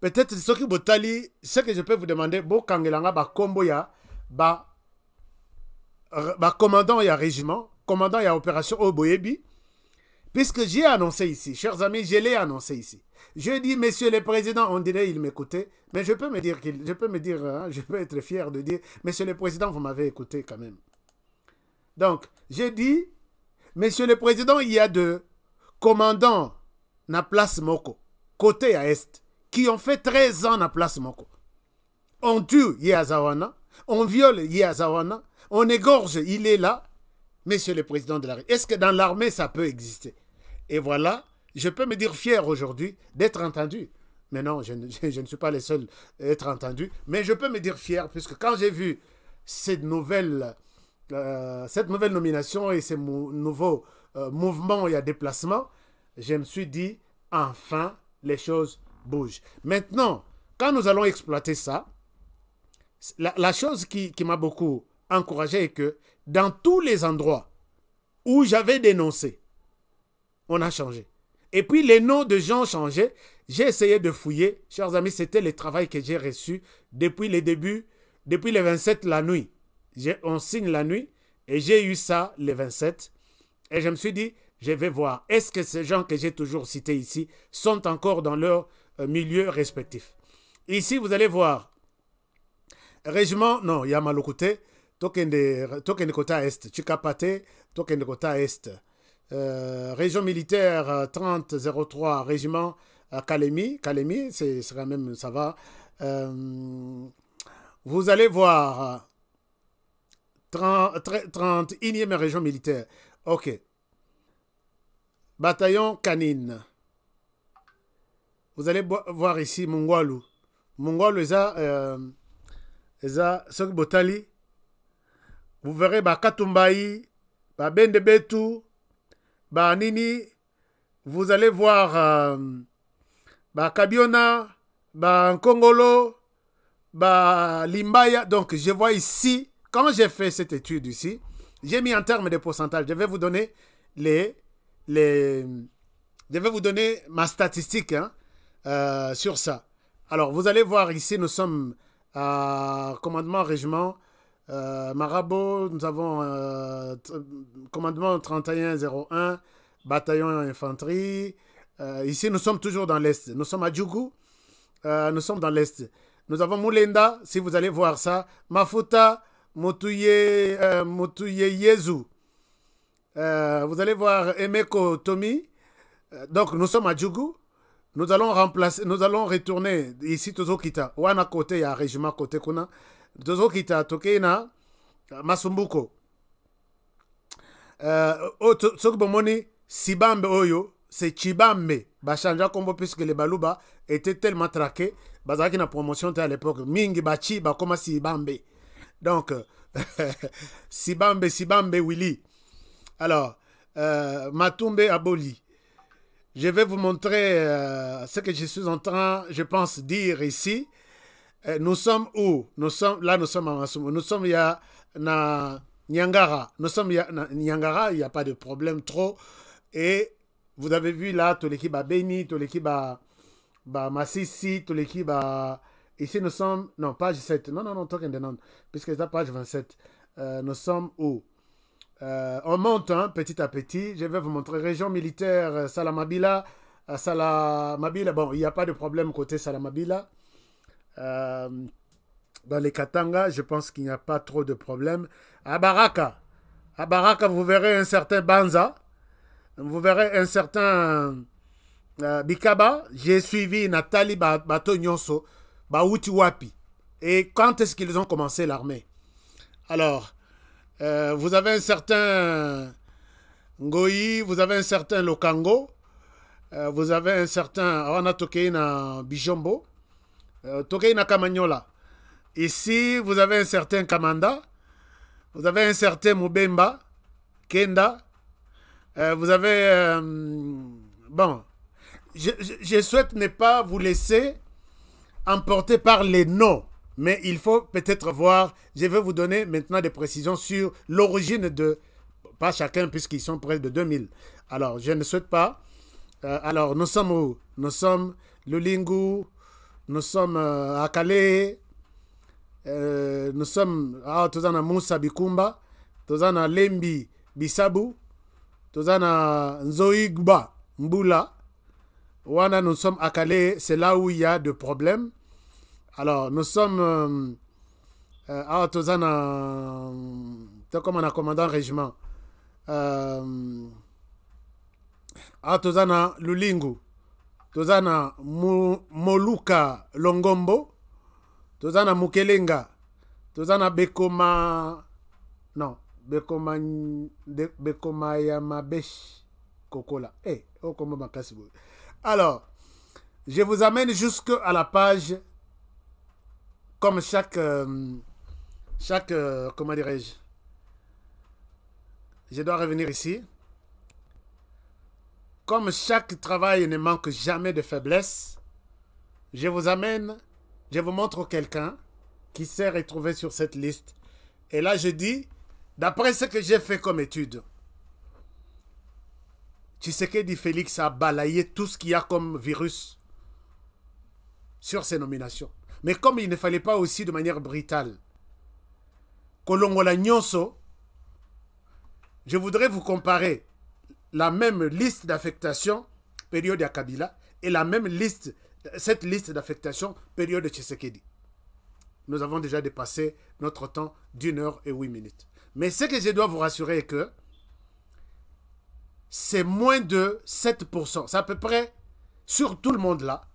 Speaker 3: peut-être ce qui botali, ce que je peux vous demander, bo kangelanga ba kombo ya ba commandant ya régiment, commandant ya opération Oboyebi, puisque j'ai annoncé ici, chers amis, je l'ai annoncé ici. Je dis, monsieur le président, on dirait il m'écoutait, mais je peux me dire, je peux être fier de dire, monsieur le président, vous m'avez écouté quand même. Donc, j'ai dit, monsieur le président, il y a deux commandants na place Moko, côté à Est, qui ont fait 13 ans na place Moko. On tue Yazawana, on viole Yazawana, on égorge, il est là, monsieur le président de la République. Est-ce que dans l'armée, ça peut exister? Et voilà, je peux me dire fier aujourd'hui d'être entendu. Mais non, je ne suis pas le seul à être entendu. Mais je peux me dire fier, puisque quand j'ai vu cette nouvelle nomination et ces nouveaux mouvements et déplacements, je me suis dit, enfin, les choses bougent. Maintenant, quand nous allons exploiter ça, la chose qui m'a beaucoup encouragé est que dans tous les endroits où j'avais dénoncé, on a changé. Et puis les noms de gens changeaient. J'ai essayé de fouiller. Chers amis, c'était le travail que j'ai reçu depuis les débuts, depuis le 27 la nuit. On signe la nuit et j'ai eu ça le 27. Et je me suis dit, je vais voir. Est-ce que ces gens que j'ai toujours cités ici sont encore dans leur milieu respectif? Ici, vous allez voir. Régiment, non, il y a Malokouté. Token de côté Est. Chikapate, token de côté Est. Région militaire 3003, régiment Kalemi. Kalemi, c'est quand même, ça va. Vous allez voir 31e région militaire. Ok. Bataillon Canine. Vous allez voir ici Mongwalu. Mongwalu, ce Botali. Vous verrez Katumbayi, Bendebetu, Nini. Vous allez voir Kabiona, Nkongolo, Limbaya. Donc, je vois ici, quand j'ai fait cette étude ici, j'ai mis en termes de pourcentage. Je vais vous donner je vais vous donner ma statistique sur ça. Alors, vous allez voir ici, nous sommes à commandement régiment. Marabo, nous avons commandement 3101, bataillon infanterie. Ici, nous sommes toujours dans l'Est. Nous sommes à Djougou. Nous sommes dans l'Est. Nous avons Moulenda, si vous allez voir ça. Mafuta, Moutouye Yezu. Vous allez voir Emeko Tomi. Donc, nous sommes à Djougou. Nous allons retourner ici, Tozokita. Wana côté, il y a un régiment côté Kuna. Tozokita, Tokena, Masumbuko. Sokbomoni, Sibambe Oyo, c'est Chibambe. Bachanja Kombo, puisque les Baluba étaient tellement traqués. Bazaki na promotion à l'époque. Mingi Bachi, Bakoma Sibambe. Donc, Sibambe, Willy. Alors, Matumbe Aboli. Je vais vous montrer ce que je suis en train, je pense, dire ici. Nous sommes où? Nous sommes à Masumu. Nous sommes à Nyangara. Nous sommes à Nyangara, il n'y a pas de problème trop. Et vous avez vu là, tout l'équipe à Beni, tout l'équipe à Massissi, tout l'équipe à... Ici, nous sommes... Non, page 7. Non, token de non. Puisque c'est la page 27. Nous sommes où? On monte petit à petit. Je vais vous montrer. Région militaire Salamabila. Salamabila, bon, il n'y a pas de problème côté Salamabila. Dans les Katanga, je pense qu'il n'y a pas trop de problème. À Baraka, vous verrez un certain Banza. Vous verrez un certain Bikaba. J'ai suivi Nathalie Bato Nyonso, Baouti Wapi. Et quand est-ce qu'ils ont commencé l'armée? Alors, vous avez un certain Ngoyi, vous avez un certain Lokango, vous avez un certain Awana Tokeina Bijombo, Tokeina Kamanyola. Ici, vous avez un certain Kamanda, vous avez un certain Mubemba, Kenda, vous avez... bon, je souhaite ne pas vous laisser emporter par les noms. Mais il faut peut-être voir, je vais vous donner maintenant des précisions sur l'origine de, pas chacun puisqu'ils sont près de 2000. Alors, je ne souhaite pas. Alors, nous sommes où? Nous sommes Lulingu, nous sommes à Calais, nous sommes à Tozana Moussa Bikumba, Tozana Lembi Bisabu, Tozana Nzoigba Mbula. Wana, nous sommes à Calais, c'est là où il y a des problèmes. Alors, nous sommes à Tozana, comme on a commandant régiment, à Tozana Lulingu, Tozana Moluka Longombo, Tozana Mukelenga, Tozana Bekoma, non, Bekoma Yamabesh Kokola. Oh, comment ma casse. Alors, je vous amène jusqu'à la page. Comme chaque comment dirais-je, je dois revenir ici. Comme chaque travail ne manque jamais de faiblesse, je vous amène, je vous montre quelqu'un qui s'est retrouvé sur cette liste. Et là, je dis, d'après ce que j'ai fait comme étude, Tshisekedi Félix a balayé tout ce qu'il y a comme virus sur ces nominations. Mais comme il ne fallait pas aussi de manière brutale, Kolongola Nyonso, je voudrais vous comparer la même liste d'affectation période de Kabila et la même liste, cette liste d'affectation période de Tshisekedi. Nous avons déjà dépassé notre temps d'1 heure et 8 minutes. Mais ce que je dois vous rassurer est que c'est moins de 7%. C'est à peu près, sur tout le monde là,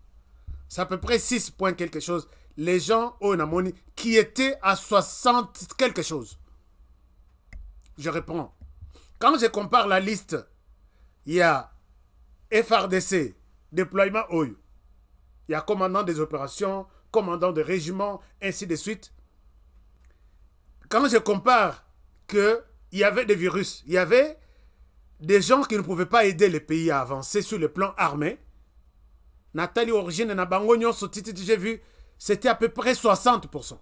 Speaker 3: c'est à peu près 6 points quelque chose. Les gens au Namoni qui étaient à 60 quelque chose. Je reprends. Quand je compare la liste, il y a FRDC, déploiement OU. Il y a commandant des opérations, commandant de régiments, ainsi de suite. Quand je compare qu'il y avait des virus, il y avait des gens qui ne pouvaient pas aider les pays à avancer sur le plan armé. Nathalie Origine Nabangonyo, j'ai vu, c'était à peu près 60%.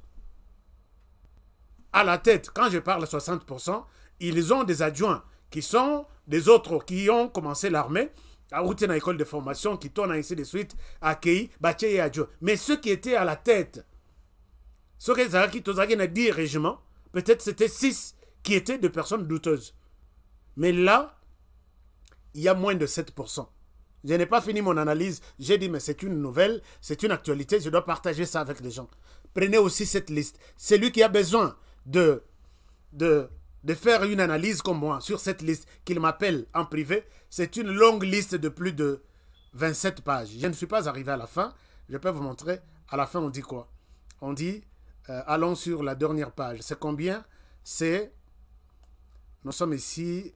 Speaker 3: À la tête, quand je parle 60%, ils ont des adjoints qui sont des autres qui ont commencé l'armée, à route dans l'école de formation, qui tournent ainsi de suite, accueillis, bâtis et adjoints. Mais ceux qui étaient à la tête, ceux qui étaient 10 régiments, peut-être c'était 6 qui étaient de personnes douteuses. Mais là, il y a moins de 7%. Je n'ai pas fini mon analyse. J'ai dit, mais c'est une nouvelle, c'est une actualité, je dois partager ça avec les gens. Prenez aussi cette liste. Celui qui a besoin de faire une analyse comme moi sur cette liste, qu'il m'appelle en privé, c'est une longue liste de plus de 27 pages. Je ne suis pas arrivé à la fin. Je peux vous montrer. À la fin, on dit quoi? On dit, allons sur la dernière page. C'est combien? C'est, nous sommes ici,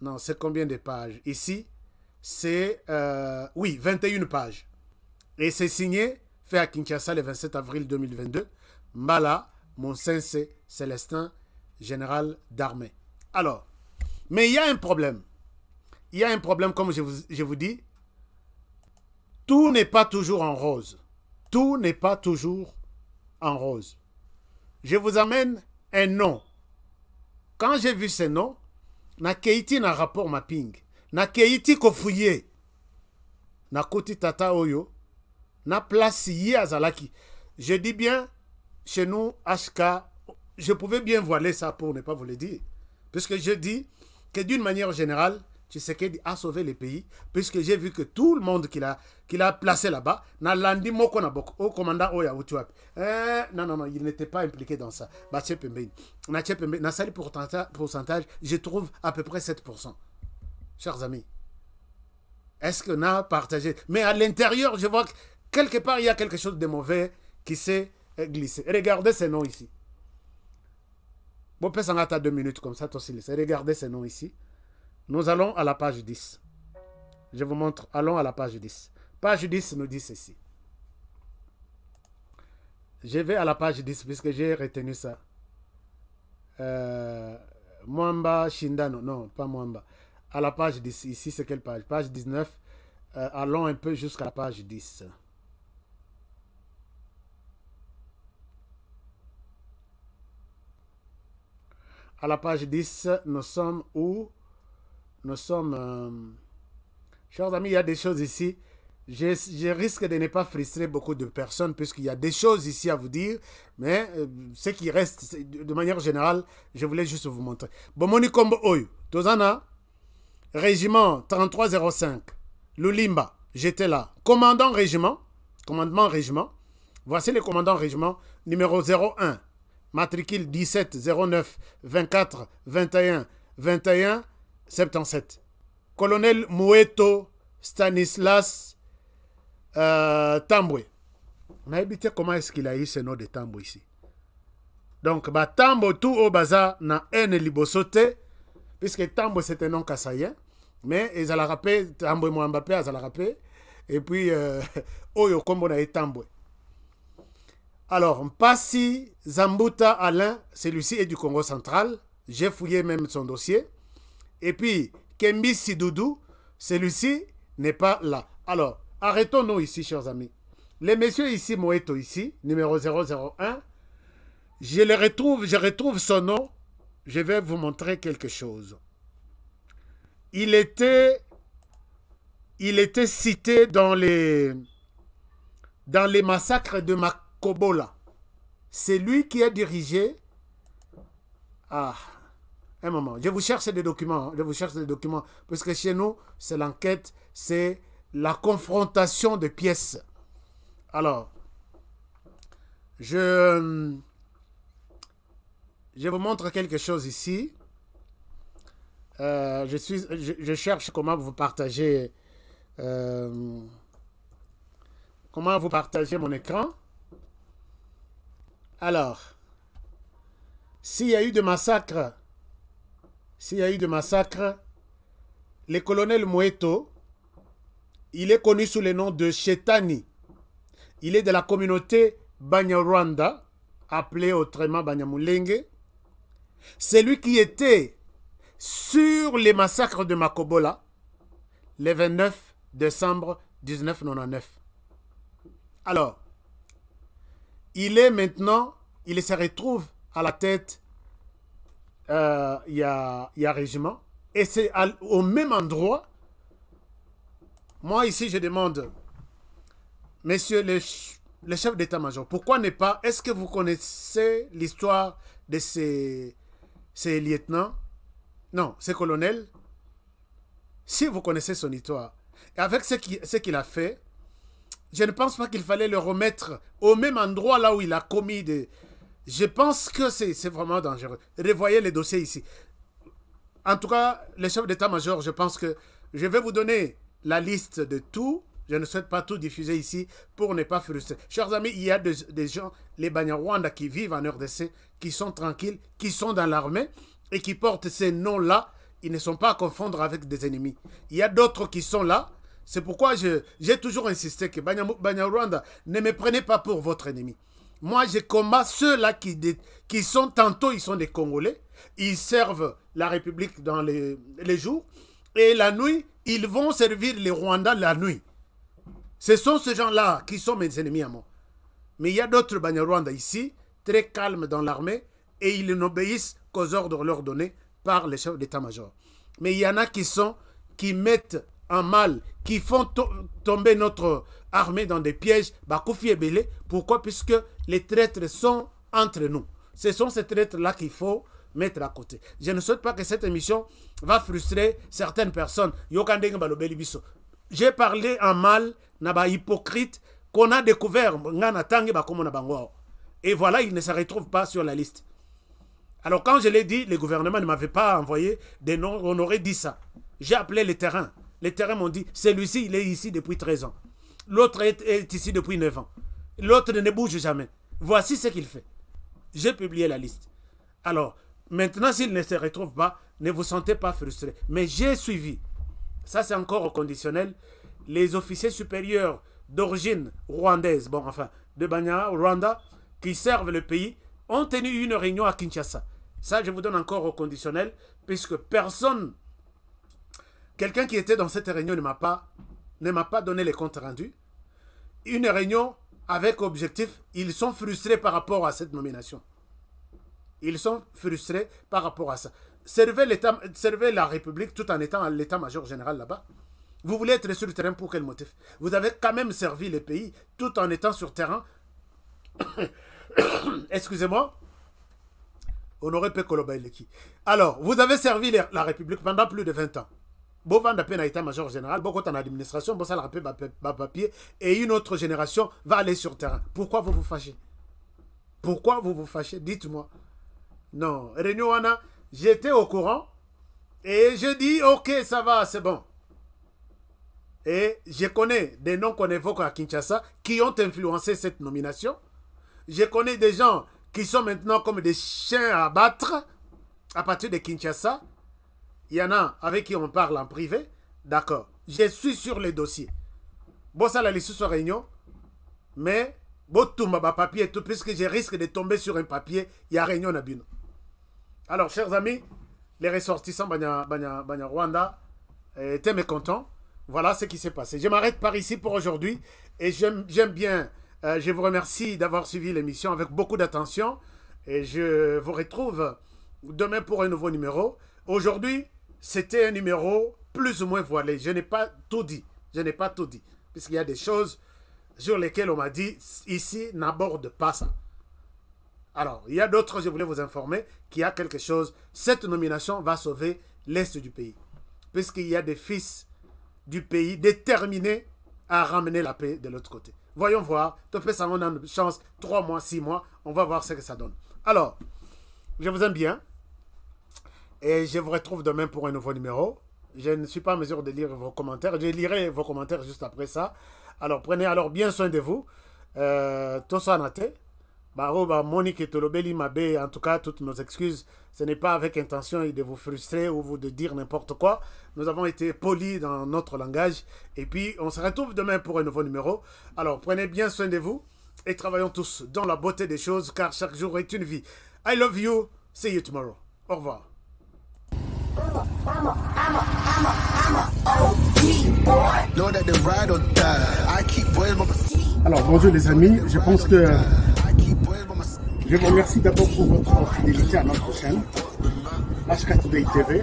Speaker 3: Non, c'est combien de pages? Ici, c'est, oui, 21 pages. Et c'est signé, fait à Kinshasa le 27 avril 2022. Mbala, Monsense Célestin, général d'armée. Alors, mais il y a un problème. Il y a un problème, comme je vous dis. Tout n'est pas toujours en rose. Tout n'est pas toujours en rose. Je vous amène un nom. Quand j'ai vu ce nom, na keiti na rapport mapping. Na keiti ko fouillé. Na koti tata oyo. Na place yi azalaki. Je dis bien, chez nous, HK, je pouvais bien voiler ça pour ne pas vous le dire. Puisque je dis que d'une manière générale, Tshisekedi a sauvé le pays, puisque j'ai vu que tout le monde qu'il a placé là-bas, n'a landi moko na boko, au commandant Oya Utuap. Non, il n'était pas impliqué dans ça. Na sali pourcentage, je trouve à peu près 7%. Chers amis, est-ce qu'on a partagé? Mais à l'intérieur, je vois que quelque part, il y a quelque chose de mauvais qui s'est glissé. Regardez ces noms ici. Bon, peut-être à 2 minutes comme ça, regardez ces noms ici. Nous allons à la page 10. Je vous montre. Allons à la page 10. Page 10 nous dit ceci. Je vais à la page 10 puisque j'ai retenu ça. Mwamba Shindano. Non, pas Mwamba. À la page 10. Ici, c'est quelle page? Page 19. Allons un peu jusqu'à la page 10. À la page 10, nous sommes où? Nous sommes... chers amis, il y a des choses ici. Je risque de ne pas frustrer beaucoup de personnes puisqu'il y a des choses ici à vous dire. Mais ce qui reste, de manière générale, je voulais juste vous montrer. Bomoni Kombo Oyo. Tozana, régiment 3305. Lulimba, j'étais là. Commandant régiment. Commandement régiment. Voici le commandant régiment numéro 01. Matricule 17 09 24 21 21 77. Colonel Moueto Stanislas Tambwe. On a habité comment est-ce qu'il a eu ce nom de Tambwe ici. Donc, bah, Tambwe tout au bazar na N libosote, puisque Tambwe c'est un nom kassaïen, mais ils allaient rappeler Tambwe Mouambapé, ils allaient rappeler, et puis Oyo Kombo na Tambwe. Alors, Mpassi Zambuta Alain, celui-ci est du Congo central. J'ai fouillé même son dossier. Et puis, Kembi Sidoudou, celui-ci n'est pas là. Alors, arrêtons-nous ici, chers amis. Les messieurs ici, Moeto ici, numéro 001, je retrouve son nom. Je vais vous montrer quelque chose. Il était cité dans les massacres de Makobola. C'est lui qui a dirigé... Ah, un moment. Je vous cherche des documents. Je vous cherche des documents. Parce que chez nous, c'est l'enquête, c'est la confrontation de pièces. Alors, je vous montre quelque chose ici. Je cherche comment vous partagez... comment vous partagez mon écran. Alors, s'il y a eu de massacres, le colonel Moueto, il est connu sous le nom de Chetani. Il est de la communauté Banyarwanda, appelée autrement Banyamulenge. C'est lui qui était sur les massacres de Makobola, le 29 décembre 1999. Alors, il est maintenant, il se retrouve à la tête, il y a régiment, et c'est au même endroit. Moi ici je demande, messieurs les chefs d'état-major, pourquoi ne pas, est-ce que vous connaissez l'histoire de ces lieutenants? Non, ces colonels. Si vous connaissez son histoire, et avec ce qu'il a fait, je ne pense pas qu'il fallait le remettre au même endroit là où il a commis des... Je pense que c'est vraiment dangereux. Revoyez les dossiers ici. En tout cas, les chefs d'état-major, je pense que je vais vous donner la liste de tout. Je ne souhaite pas tout diffuser ici pour ne pas frustrer. Chers amis, il y a des gens, les Banyarwanda qui vivent en RDC, qui sont tranquilles, qui sont dans l'armée et qui portent ces noms-là ils ne sont pas à confondre avec des ennemis. Il y a d'autres qui sont là. C'est pourquoi j'ai toujours insisté que Banyarwanda, ne me prenez pas pour votre ennemi. Moi, je combats ceux-là qui sont, tantôt ils sont des Congolais, ils servent la République dans les jours, et la nuit, ils vont servir les Rwandais la nuit. Ce sont ces gens-là qui sont mes ennemis à moi. Mais il y a d'autres Banyarwanda ici, très calmes dans l'armée, et ils n'obéissent qu'aux ordres leur donnés par les chefs d'état-major. Mais il y en a qui mettent en mal, qui font tomber notre armée dans des pièges. Pourquoi? Puisque les traîtres sont entre nous. Ce sont ces traîtres-là qu'il faut mettre à côté. Je ne souhaite pas que cette émission va frustrer certaines personnes. J'ai parlé en mal, naba hypocrite, qu'on a découvert. Et voilà, ils ne se retrouvent pas sur la liste. Alors quand je l'ai dit, le gouvernement ne m'avait pas envoyé des noms, on aurait dit ça. J'ai appelé les terrains. Les terrains m'ont dit, celui-ci, il est ici depuis 13 ans. L'autre est ici depuis 9 ans. L'autre ne bouge jamais. Voici ce qu'il fait. J'ai publié la liste. Alors, maintenant, s'il ne se retrouve pas, ne vous sentez pas frustré. Mais j'ai suivi. Ça, c'est encore au conditionnel. Les officiers supérieurs d'origine rwandaise, bon, enfin, de Banyarwanda, qui servent le pays, ont tenu une réunion à Kinshasa. Ça, je vous donne encore au conditionnel, puisque personne, quelqu'un qui était dans cette réunion ne m'a pas donné les comptes rendus. Une réunion avec objectif, ils sont frustrés par rapport à cette nomination. Ils sont frustrés par rapport à ça. Servez la République tout en étant à l'état-major général là-bas. Vous voulez être sur le terrain pour quel motif? Vous avez quand même servi le pays tout en étant sur terrain. Excusez-moi. Honoré Pekolobaïleki. Alors, vous avez servi la République pendant plus de 20 ans. Bon, vendre à état-major général, beaucoup en administration, bon, ça le rappelle papier, et une autre génération va aller sur terrain. Pourquoi vous vous fâchez? Pourquoi vous vous fâchez? Dites-moi. Non, Renouana, j'étais au courant, et je dis, ok, ça va, c'est bon. Et je connais des noms qu'on évoque à Kinshasa qui ont influencé cette nomination. Je connais des gens qui sont maintenant comme des chiens à abattre à partir de Kinshasa. Il y en a avec qui on parle en privé. D'accord. Je suis sur les dossiers. Bon, ça, la liste sur réunion. Mais, bon, tout ma papier et tout, puisque je risque de tomber sur un papier, il y a réunion à Bino. Alors, chers amis, les ressortissants Banyarwanda étaient mécontents. Voilà ce qui s'est passé. Je m'arrête par ici pour aujourd'hui. Et j'aime bien, je vous remercie d'avoir suivi l'émission avec beaucoup d'attention. Et je vous retrouve demain pour un nouveau numéro. Aujourd'hui, c'était un numéro plus ou moins voilé. Je n'ai pas tout dit. Je n'ai pas tout dit. Puisqu'il y a des choses sur lesquelles on m'a dit, ici, n'aborde pas ça. Alors, il y a d'autres, je voulais vous informer qu'il y a quelque chose. Cette nomination va sauver l'Est du pays. Puisqu'il y a des fils du pays déterminés à ramener la paix de l'autre côté. Voyons voir. Topé ça, on a une chance. 3 mois, 6 mois. On va voir ce que ça donne. Alors, je vous aime bien. Et je vous retrouve demain pour un nouveau numéro. Je ne suis pas en mesure de lire vos commentaires. Je lirai vos commentaires juste après ça. Alors, prenez alors bien soin de vous. Tosanate. Monique et Tolobeli Mabé, en tout cas, toutes nos excuses. Ce n'est pas avec intention de vous frustrer ou de dire n'importe quoi. Nous avons été polis dans notre langage. Et puis, on se retrouve demain pour un nouveau numéro. Alors, prenez bien soin de vous. Et travaillons tous dans la beauté des choses, car chaque jour est une vie. I love you. See you tomorrow. Au revoir. Alors, bonjour les amis. Je pense que je vous remercie d'abord pour votre fidélité à notre chaîne, HK Today TV.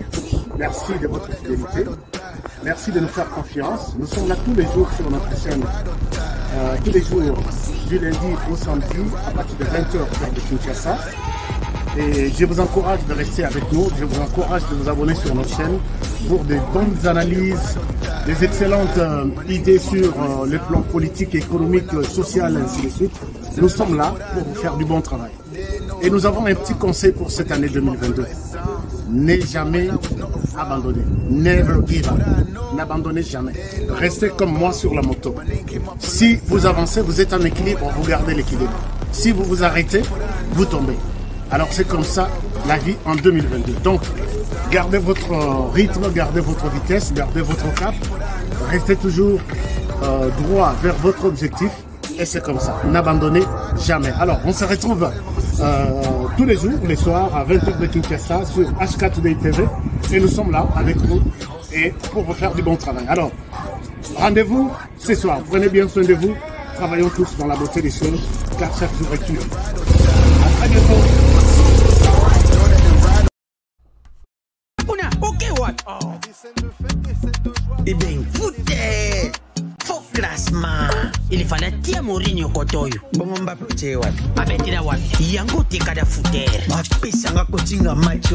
Speaker 3: Merci de votre fidélité. Merci de nous faire confiance. Nous sommes là tous les jours sur notre chaîne, tous les jours du lundi au samedi à partir de 20h sur de Kinshasa. Et je vous encourage de rester avec nous. Je vous encourage de vous abonner sur notre chaîne pour de bonnes analyses, des excellentes idées sur le plan politique, économique, social, ainsi de suite. Nous sommes là pour vous faire du bon travail. Et nous avons un petit conseil pour cette année 2022. Ne jamais abandonner. Never give up. N'abandonnez jamais. Restez comme moi sur la moto. Si vous avancez, vous êtes en équilibre, vous gardez l'équilibre. Si vous vous arrêtez, vous tombez. Alors c'est comme ça, la vie en 2022. Donc, gardez votre rythme, gardez votre vitesse, gardez votre cap. Restez toujours droit vers votre objectif. Et c'est comme ça. N'abandonnez jamais. Alors, on se retrouve tous les jours, les soirs, à 20h de Kinshasa sur HK Today TV. Et nous sommes là avec vous et pour vous faire du bon travail. Alors, rendez-vous ce soir. Prenez bien soin de vous. Travaillons tous dans la beauté des choses, car chaque jour est unique. À très bientôt.
Speaker 4: Eh bien, foutez! Faux classement! Il fallait tirer Mourinho Kotoyo. Bon, on va protéger. Ma bête est là, yango te kada fouter. Ma pisse, on va continuer à match.